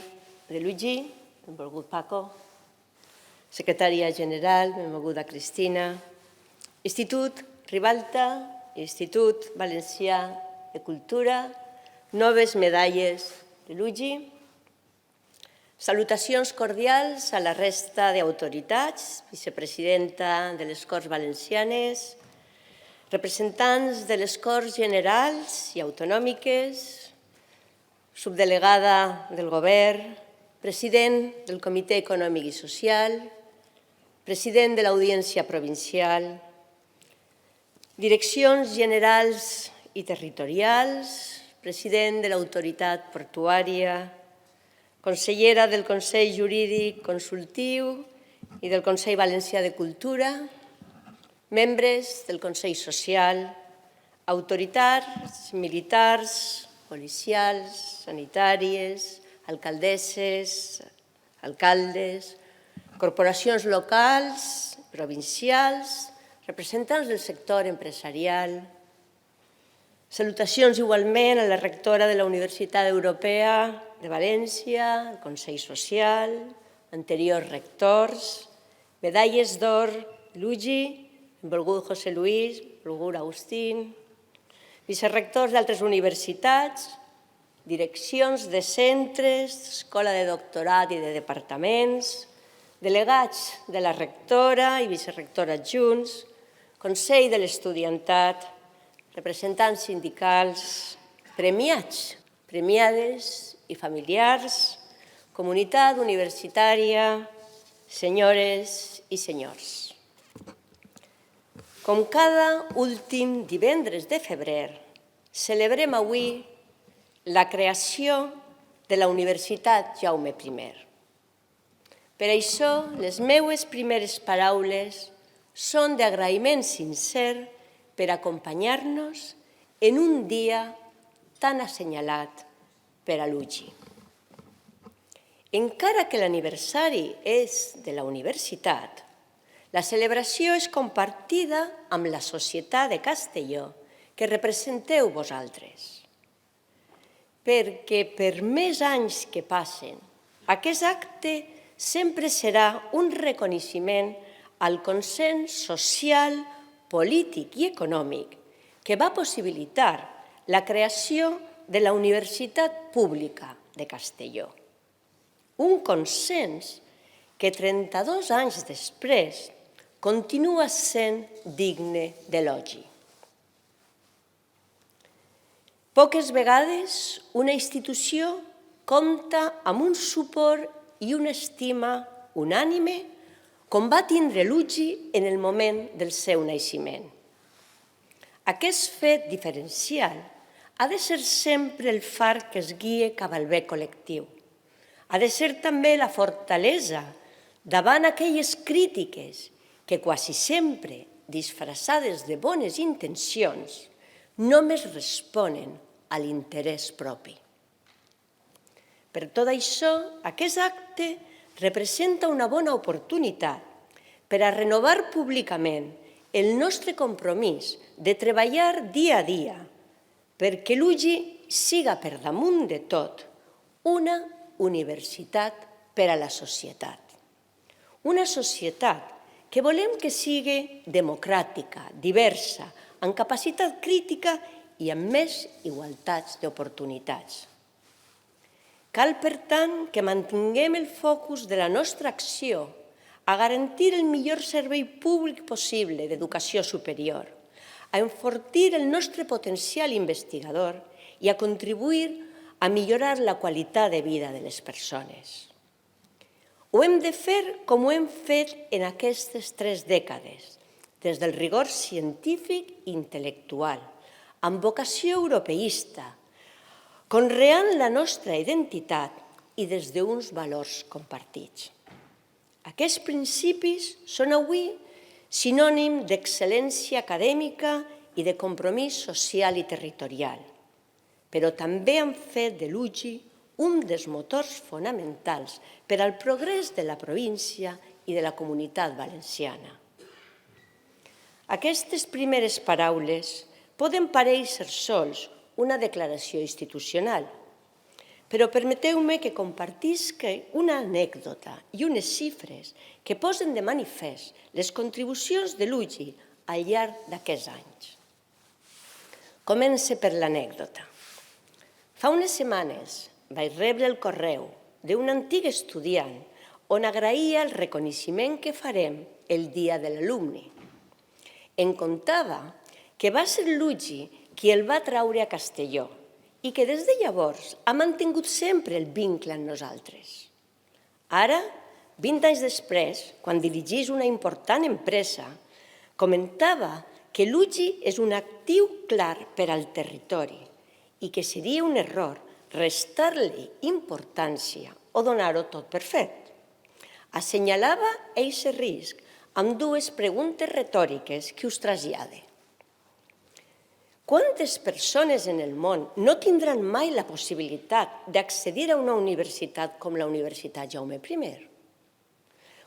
de l'UGI, benvolgut Paco, secretària general, benvolguda Cristina, Institut Ribalta, Institut Valencià de Cultura, noves medalles de l'UGI, salutacions cordials a la resta d'autoritats, vicepresidenta de les Corts Valencianes, representants de les Corts Generals i Autonòmiques, subdelegada del Govern, president del Comitè Econòmic i Social, president de l'Audiència Provincial, direccions generals i territorials, president de l'Autoritat Portuària, consellera del Consell Jurídic Consultiu i del Consell Valencià de Cultura, membres del Consell Social, autoritats militars, policials, sanitàries, alcaldesses, alcaldes, corporacions locals, provincials, representants del sector empresarial. Salutacions igualment a la rectora de la Universitat Europea de València, el Consell Social, anteriors rectors, medalles d'or l'UGI, benvolgut José Luis, benvolgut Agustín, vicerrectors d'altres universitats, direccions de centres, escola de doctorat i de departaments, delegats de la rectora i vicerrectora adjunts, Consell de l'Estudiantat, representants sindicals, premiats, premiades i familiars, comunitat universitària, senyores i senyors. Com cada últim divendres de febrer, celebrem avui la creació de la Universitat Jaume I. Per això, les meues primeres paraules són d'agraïment sincer per acompanyar-nos en un dia tan assenyalat per a l'UGI. Encara que l'aniversari és de la universitat, la celebració és compartida amb la Societat de Castelló, que representeu vosaltres. Perquè per més anys que passen, aquest acte sempre serà un reconeixement al consens social, polític i econòmic que va possibilitar la creació de la Universitat Pública de Castelló. Un consens que 32 anys després continua sent digne d'elogi. Poques vegades una institució compta amb un suport i una estima unànime com va tindre l'UGI en el moment del seu naixement. Aquest fet diferencial ha de ser sempre el far que es guie cap al bé col·lectiu. Ha de ser també la fortalesa davant aquelles crítiques que quasi sempre, disfressades de bones intencions, només responen a l'interès propi. Per tot això, aquest acte representa una bona oportunitat per a renovar públicament el nostre compromís de treballar dia a dia perquè l'UGI siga per damunt de tot una universitat per a la societat. Una societat que volem que sigui democràtica, diversa, amb capacitat crítica i amb més igualtats d'oportunitats. Cal, per tant, que mantinguem el focus de la nostra acció a garantir el millor servei públic possible d'educació superior, a enfortir el nostre potencial investigador i a contribuir a millorar la qualitat de vida de les persones. Ho hem de fer com ho hem fet en aquestes 3 dècades, des del rigor científic i intel·lectual, amb vocació europeista, conreant la nostra identitat i des d'uns valors compartits. Aquests principis són avui sinònim d'excel·lència acadèmica i de compromís social i territorial, però també han fet de l'UGI un dels motors fonamentals per al progrés de la província i de la comunitat valenciana. Aquestes primeres paraules poden parèixer sols una declaració institucional, però permeteu-me que compartisca una anècdota i unes xifres que posen de manifest les contribucions de l'UGI al llarg d'aquests anys. Comence per l'anècdota. Fa unes setmanes vaig rebre el correu d'un antic estudiant on agraïa el reconeixement que farem el dia de l'alumne. Em contava que va ser l'UGI qui el va traure a Castelló i que des de llavors ha mantingut sempre el vincle amb nosaltres. Ara, 20 anys després, quan dirigís una important empresa, comentava que l'UGI és un actiu clar per al territori i que seria un error restar-li importància o donar-ho tot per fet. Assenyalava aquest risc amb 2 preguntes retòriques que us trasllade. Quantes persones en el món no tindran mai la possibilitat d'accedir a una universitat com la Universitat Jaume I?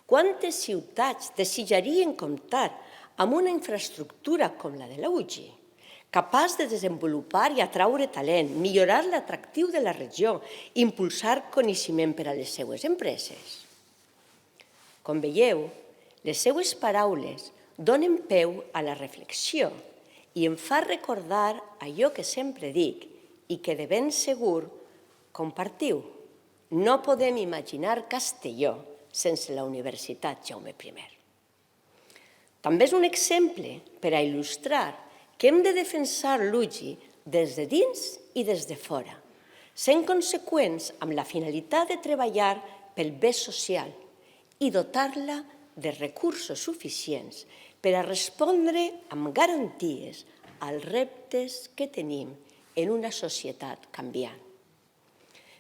Quantes ciutats desitjarien comptar amb una infraestructura com la de la UGI, capaç de desenvolupar i atraure talent, millorar l'atractiu de la regió, impulsar coneixement per a les seues empreses? Com veieu, les seues paraules donen peu a la reflexió i em fa recordar allò que sempre dic i que de ben segur compartiu. No podem imaginar Castelló sense la Universitat Jaume I. També és un exemple per a il·lustrar que hem de defensar l'UGI des de dins i des de fora, sent conseqüents amb la finalitat de treballar pel bé social i dotar-la de recursos suficients per a respondre amb garanties als reptes que tenim en una societat canviant.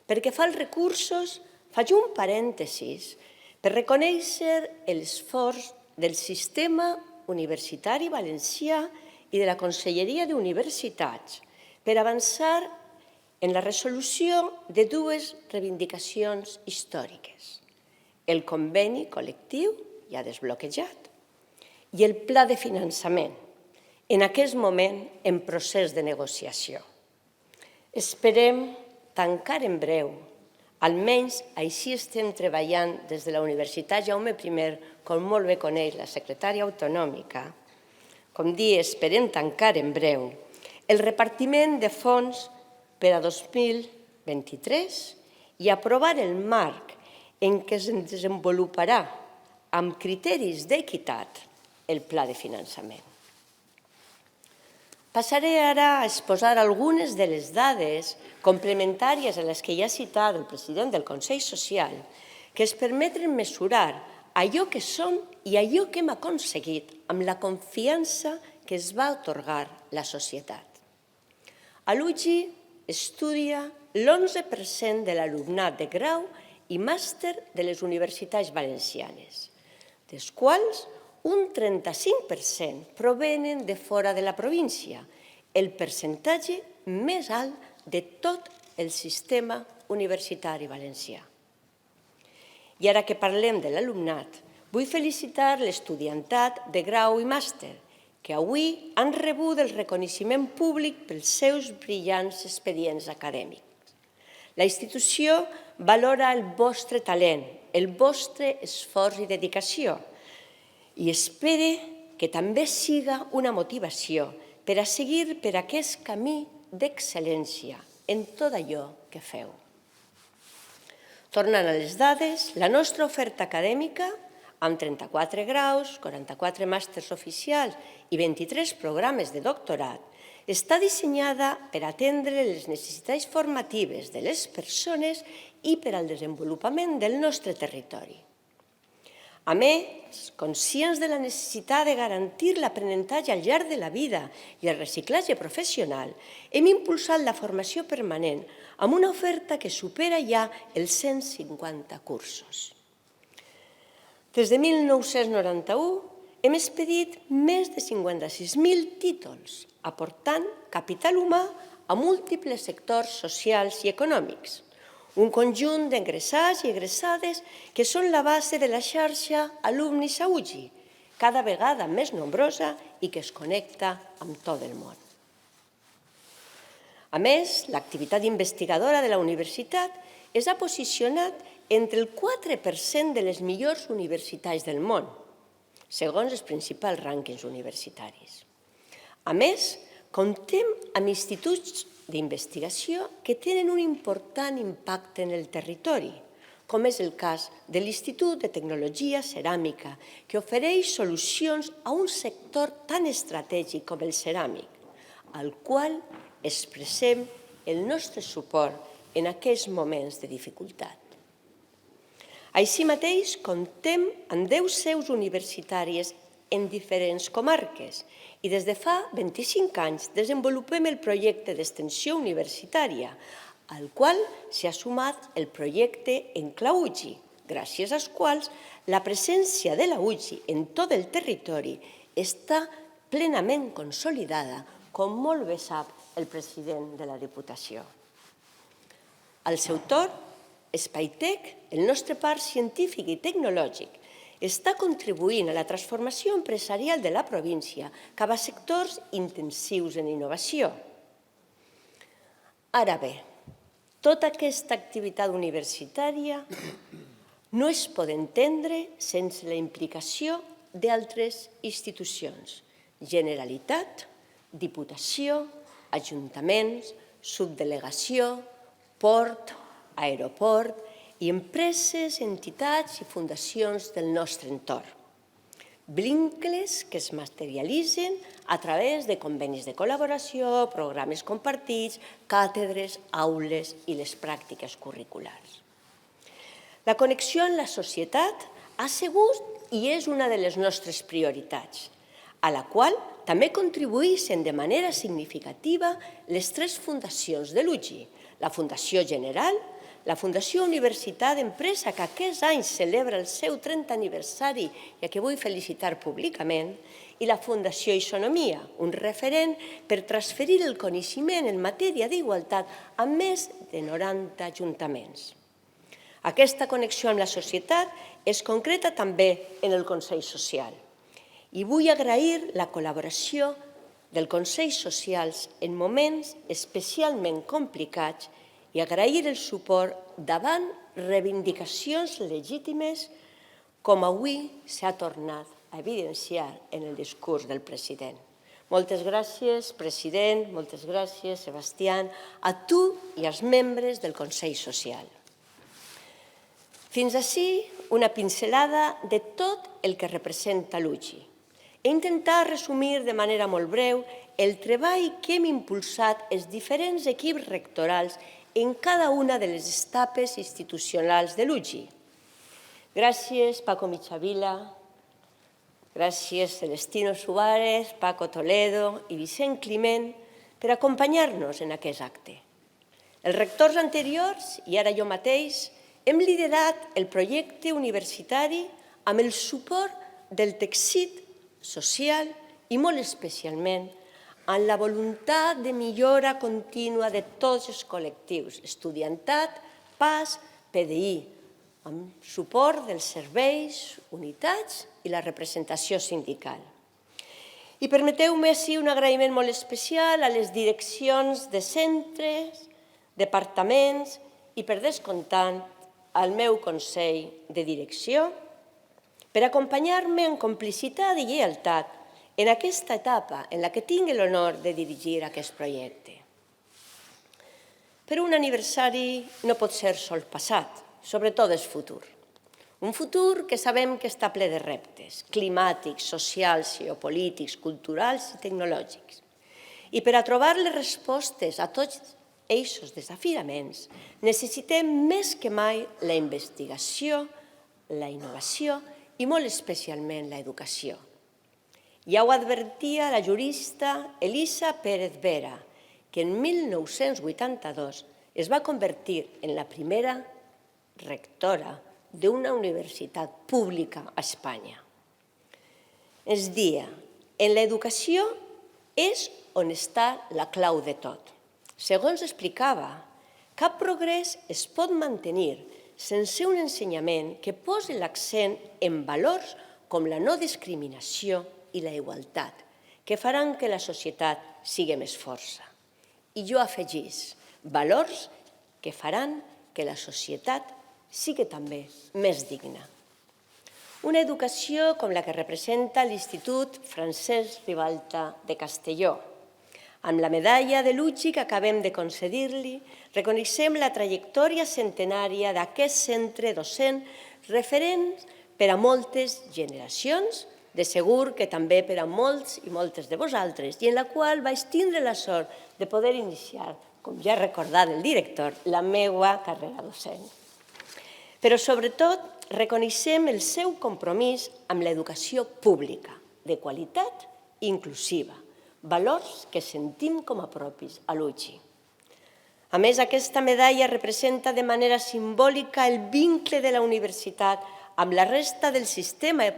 Pel que fa als recursos, faig un parèntesis per reconèixer l'esforç del sistema universitari valencià i de la Conselleria d'Universitats per avançar en la resolució de dues reivindicacions històriques: el conveni col·lectiu, ja desbloquejat, i el pla de finançament, en aquest moment en procés de negociació. Esperem tancar en breu, almenys així estem treballant des de la Universitat Jaume I, com molt bé coneix la secretària autonòmica, com dir, esperem tancar en breu, el repartiment de fons per a 2023 i aprovar el marc en què es desenvoluparà amb criteris d'equitat el pla de finançament. Passaré ara a exposar algunes de les dades complementàries a les que ja ha citat el president del Consell Social que ens permeten mesurar allò que som i allò que hem aconseguit amb la confiança que es va atorgar la societat. A l'UGI estudia l'11% de l'alumnat de grau i màster de les universitats valencianes, dels quals un 35% provenen de fora de la província, el percentatge més alt de tot el sistema universitari valencià. I ara que parlem de l'alumnat, vull felicitar l'estudiantat de grau i màster, que avui han rebut el reconeixement públic pels seus brillants expedients acadèmics. La institució valora el vostre talent, el vostre esforç i dedicació, i espere que també siga una motivació per a seguir per aquest camí d'excel·lència en tot allò que feu. Tornant a les dades, la nostra oferta acadèmica, amb 34 graus, 44 màsters oficials i 23 programes de doctorat, està dissenyada per atendre les necessitats formatives de les persones i per al desenvolupament del nostre territori. A més, conscients de la necessitat de garantir l'aprenentatge al llarg de la vida i el reciclatge professional, hem impulsat la formació permanent amb una oferta que supera ja els 150 cursos. Des de 1991 hem expedit més de 56.000 títols, aportant capital humà a múltiples sectors socials i econòmics. Un conjunt d'ingressats i egressades que són la base de la xarxa Alumnis a UGI, cada vegada més nombrosa i que es connecta amb tot el món. A més, l'activitat investigadora de la universitat es ha posicionat entre el 4% de les millors universitats del món, segons els principals rànquings universitaris. A més, comptem amb instituts d'investigació que tenen un important impacte en el territori, com és el cas de l'Institut de Tecnologia Ceràmica, que ofereix solucions a un sector tan estratègic com el ceràmic, al qual expressem el nostre suport en aquests moments de dificultat. Així mateix, comptem amb 10 seus universitàries en diferents comarques i des de fa 25 anys desenvolupem el projecte d'extensió universitària, al qual s'ha sumat el projecte Enclau UGI, gràcies als quals la presència de la UGI en tot el territori està plenament consolidada, com molt bé sap el president de la Diputació. Al seu torn, Spaitec, el nostre parc científic i tecnològic, està contribuint a la transformació empresarial de la província cap a sectors intensius en innovació. Ara bé, tota aquesta activitat universitària no es pot entendre sense la implicació d'altres institucions: Generalitat, Diputació, ajuntaments, subdelegació, port, aeroport i empreses, entitats i fundacions del nostre entorn. Vincles que es materialitzen a través de convenis de col·laboració, programes compartits, càtedres, aules i les pràctiques curriculars. La connexió amb la societat ha sigut i és una de les nostres prioritats. a la qual també contribueixen de manera significativa les 3 fundacions de l'UGI, la Fundació General, la Fundació Universitat d'Empresa, que aquest any celebra el seu 30 aniversari i a què vull felicitar públicament, i la Fundació Isonomia, un referent per transferir el coneixement en matèria d'igualtat a més de 90 ajuntaments. Aquesta connexió amb la societat es concreta també en el Consell Social. I vull agrair la col·laboració del Consell Social en moments especialment complicats i agrair el suport davant reivindicacions legítimes com avui s'ha tornat a evidenciar en el discurs del president. Moltes gràcies, president, moltes gràcies, Sebastià, a tu i als membres del Consell Social. Fins ací una pincelada de tot el que representa l'UGI. He intentat resumir de manera molt breu el treball que hem impulsat els diferents equips rectorals en cada una de les etapes institucionals de l'UGI. Gràcies, Paco Michavila, gràcies, Celestino Suárez, Paco Toledo i Vicent Climent per acompanyar-nos en aquest acte. Els rectors anteriors, i ara jo mateix, hem liderat el projecte universitari amb el suport del teixit social i molt especialment amb la voluntat de millora contínua de tots els col·lectius, estudiantat, PAS, PDI, amb suport dels serveis, unitats i la representació sindical. I permeteu-me així un agraïment molt especial a les direccions de centres, departaments i, per descomptant, al meu Consell de Direcció per acompanyar-me en complicitat i lleialtat en aquesta etapa en la que tinc l'honor de dirigir aquest projecte. Però un aniversari no pot ser sol passat, sobretot és futur. Un futur que sabem que està ple de reptes climàtics, socials, geopolítics, culturals i tecnològics. I per a trobar les respostes a tots aquests desafiaments necessitem més que mai la investigació, la innovació i molt especialment l'educació. Ja ho advertia la jurista Elisa Pérez Vera, que en 1982 es va convertir en la primera rectora d'una universitat pública a Espanya. Ens deia, en l'educació és on està la clau de tot. Segons explicava, cap progrés es pot mantenir sense un ensenyament que posi l'accent en valors com la no discriminació i la igualtat, que faran que la societat sigui més força. I jo afegís, valors que faran que la societat sigui també més digna. Una educació com la que representa l'Institut Francesc Ribalta de Castelló. Amb la medalla de l'UGI que acabem de concedir-li, reconeixem la trajectòria centenària d'aquest centre docent referent per a moltes generacions, de segur que també per a molts i moltes de vosaltres, i en la qual vaig tindre la sort de poder iniciar, com ja ha recordat el director, la meva carrera docent. Però sobretot reconeixem el seu compromís amb l'educació pública, de qualitat i inclusiva, valors que sentim com a propis a l'UGI. A més, aquesta medalla representa de manera simbòlica el vincle de la universitat amb la resta del sistema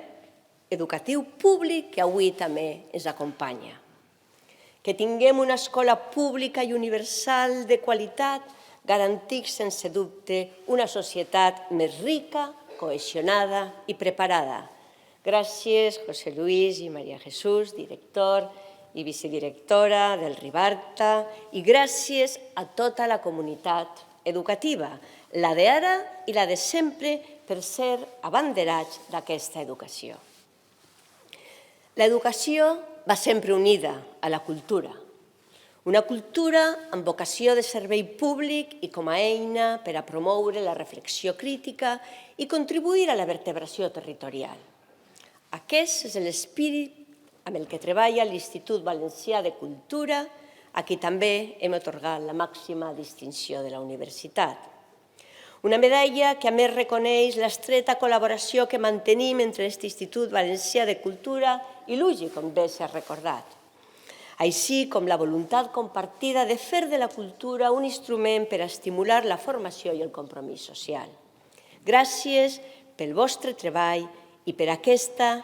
educatiu públic que avui també ens acompanya. Que tinguem una escola pública i universal de qualitat garanteix sense dubte una societat més rica, cohesionada i preparada. Gràcies, José Luis i María Jesús, director i vicedirectora del Ribalta, i gràcies a tota la comunitat educativa, la d'ara i la de sempre, per ser abanderats d'aquesta educació. L'educació va sempre unida a la cultura, una cultura amb vocació de servei públic i com a eina per a promoure la reflexió crítica i contribuir a la vertebració territorial. Aquest és l'espírit amb el que treballa l'Institut Valencià de Cultura, a qui també hem atorgat la màxima distinció de la universitat. Una medalla que a més reconeix l'estreta col·laboració que mantenim entre l'Institut Valencià de Cultura i l'UGI, com bé s'ha recordat, així com la voluntat compartida de fer de la cultura un instrument per a estimular la formació i el compromís social. Gràcies pel vostre treball i per aquesta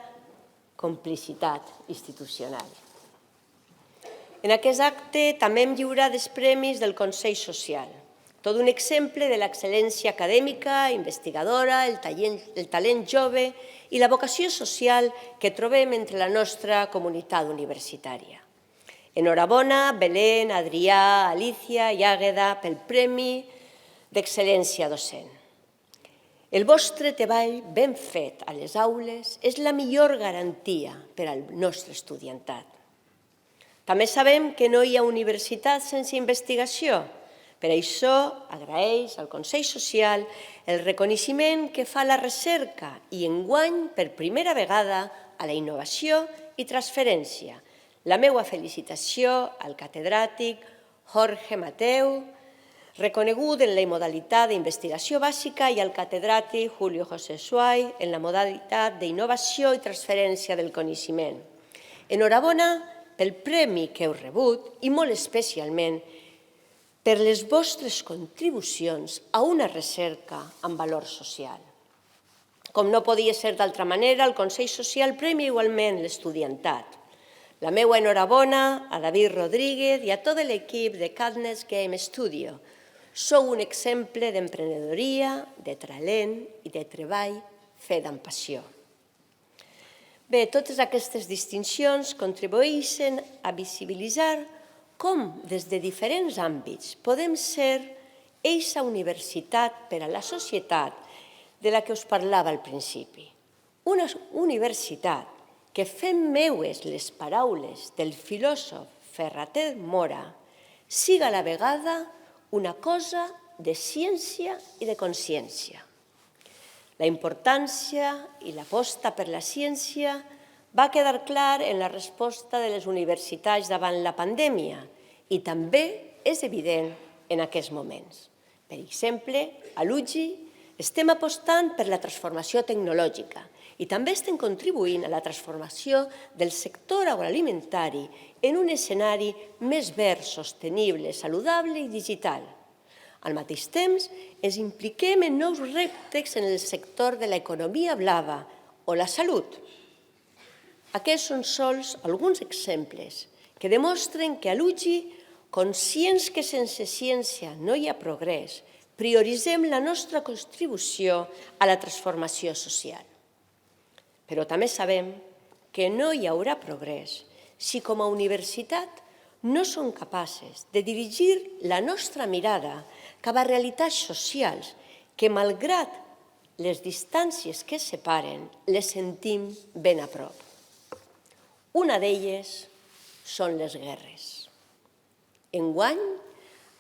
complicitat institucional. En aquest acte també hem lliurat els premis del Consell Social, tot un exemple de l'excel·lència acadèmica, investigadora, el talent jove i la vocació social que trobem entre la nostra comunitat universitària. Enhorabona, Belén, Adrià, Alicia i Àgueda pel Premi d'Excel·lència Docent. El vostre treball ben fet a les aules és la millor garantia per al nostre estudiantat. També sabem que no hi ha universitat sense investigació. Per això agraeix al Consell Social el reconeixement que fa la recerca i enguany, per primera vegada, a la innovació i transferència. La meva felicitació al catedràtic Jorge Mateu, reconegut en la modalitat d'investigació bàsica, i al catedràtic Julio José Suay en la modalitat d'innovació i transferència del coneixement. Enhorabona pel premi que heu rebut i molt especialment per les vostres contribucions a una recerca amb valor social. Com no podia ser d'altra manera, el Consell Social premia igualment l'estudiantat. La meva enhorabona a David Rodríguez i a tot l'equip de Cadnes Game Studio. Sou un exemple d'emprenedoria, de talent i de treball fet amb passió. Bé, totes aquestes distincions contribueixen a visibilitzar com, des de diferents àmbits, podem ser eixa universitat per a la societat de la que us parlava al principi. Una universitat que, fent meues les paraules del filòsof Ferrater Mora, siga a la vegada una cosa de ciència i de consciència. La importància i l'aposta per la ciència va quedar clar en la resposta de les universitats davant la pandèmia i també és evident en aquests moments. Per exemple, a l'UGI estem apostant per la transformació tecnològica i també estem contribuint a la transformació del sector agroalimentari en un escenari més verd, sostenible, saludable i digital. Al mateix temps, ens impliquem en nous reptes en el sector de l'economia blava o la salut. Aquests són sols alguns exemples que demostren que a l'UGI, conscients que sense ciència no hi ha progrés, prioritzem la nostra contribució a la transformació social. Però també sabem que no hi haurà progrés si com a universitat no som capaces de dirigir la nostra mirada cap a realitats socials que, malgrat les distàncies que separen, les sentim ben a prop. Una d'elles són les guerres. Enguany,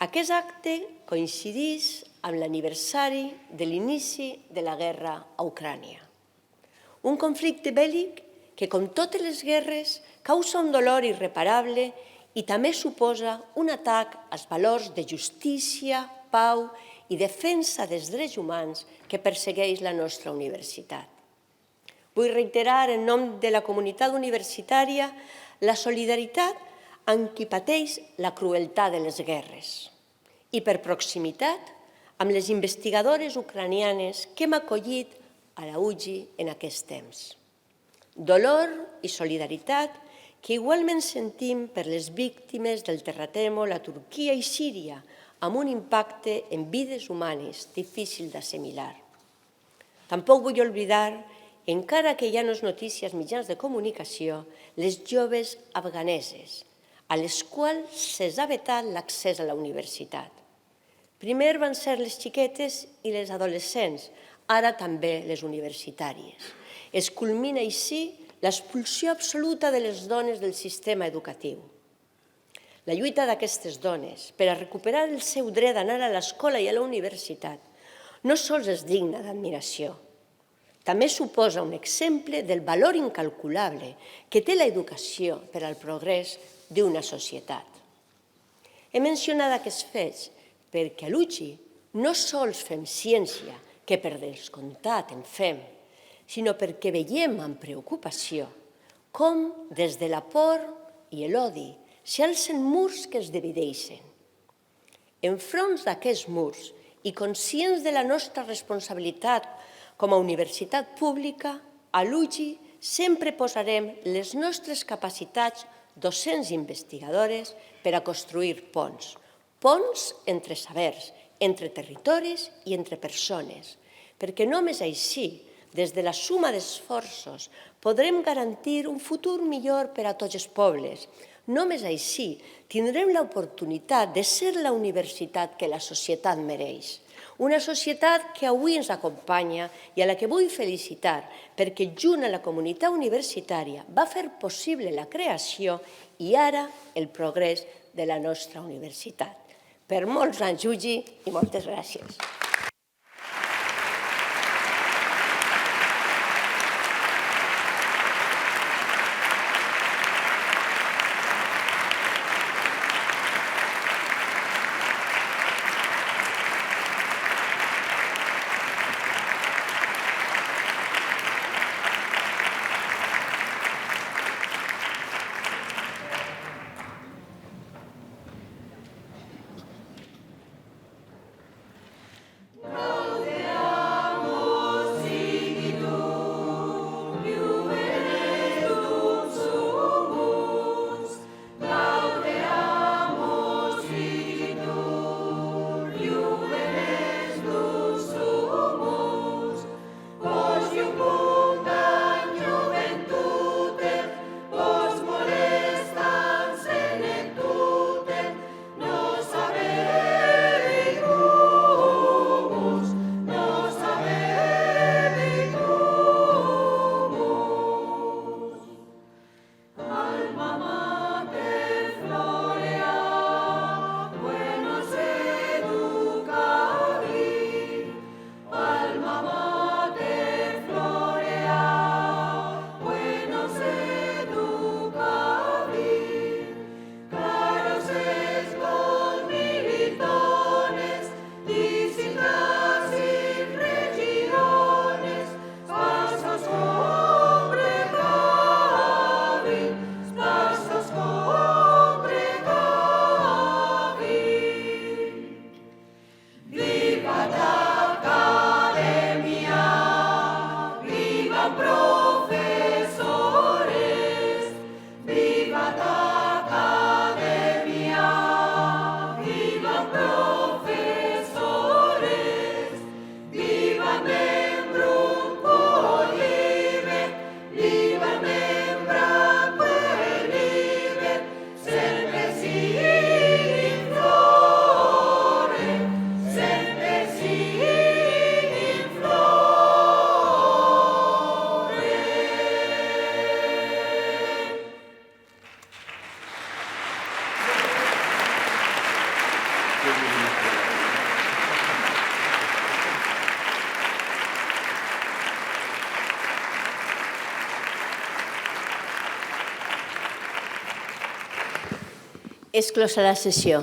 aquest acte coincideix amb l'aniversari de l'inici de la guerra a Ucrània. Un conflicte bèl·lic que, com totes les guerres, causa un dolor irreparable i també suposa un atac als valors de justícia, pau i defensa dels drets humans que persegueix la nostra universitat. Vull reiterar en nom de la comunitat universitària la solidaritat amb qui pateix la crueltat de les guerres i, per proximitat, amb les investigadores ucranianes que hem acollit a la UGI en aquest temps. Dolor i solidaritat que igualment sentim per les víctimes del terratrèmol a Turquia i Síria, amb un impacte en vides humanes difícil d'assimilar. Tampoc vull oblidar, encara que hi ha notícies als mitjans de comunicació, les joves afganeses, a les quals se'ls ha vetat l'accés a la universitat. Primer van ser les xiquetes i les adolescents, ara també les universitàries. Es culmina així l'expulsió absoluta de les dones del sistema educatiu. La lluita d'aquestes dones per a recuperar el seu dret d'anar a l'escola i a la universitat no sols és digna d'admiració, també suposa un exemple del valor incalculable que té l'educació per al progrés d'una societat. He mencionat aquests fets perquè a l'UGI no sols fem ciència, que per descomptat en fem, sinó perquè veiem amb preocupació com des de la por i l'odi s'alcen murs que es divideixen. Enfront d'aquests murs i conscients de la nostra responsabilitat com a universitat pública, a l'UGI sempre posarem les nostres capacitats docents i investigadores per a construir ponts. Ponts entre sabers, entre territoris i entre persones, perquè només així, des de la suma d'esforços, podrem garantir un futur millor per a tots els pobles. Només així tindrem l'oportunitat de ser la universitat que la societat mereix. Una societat que avui ens acompanya i a la que vull felicitar perquè junt a la comunitat universitària va fer possible la creació i ara el progrés de la nostra universitat. Per molts anys, UGI, i moltes gràcies. És closa la sessió.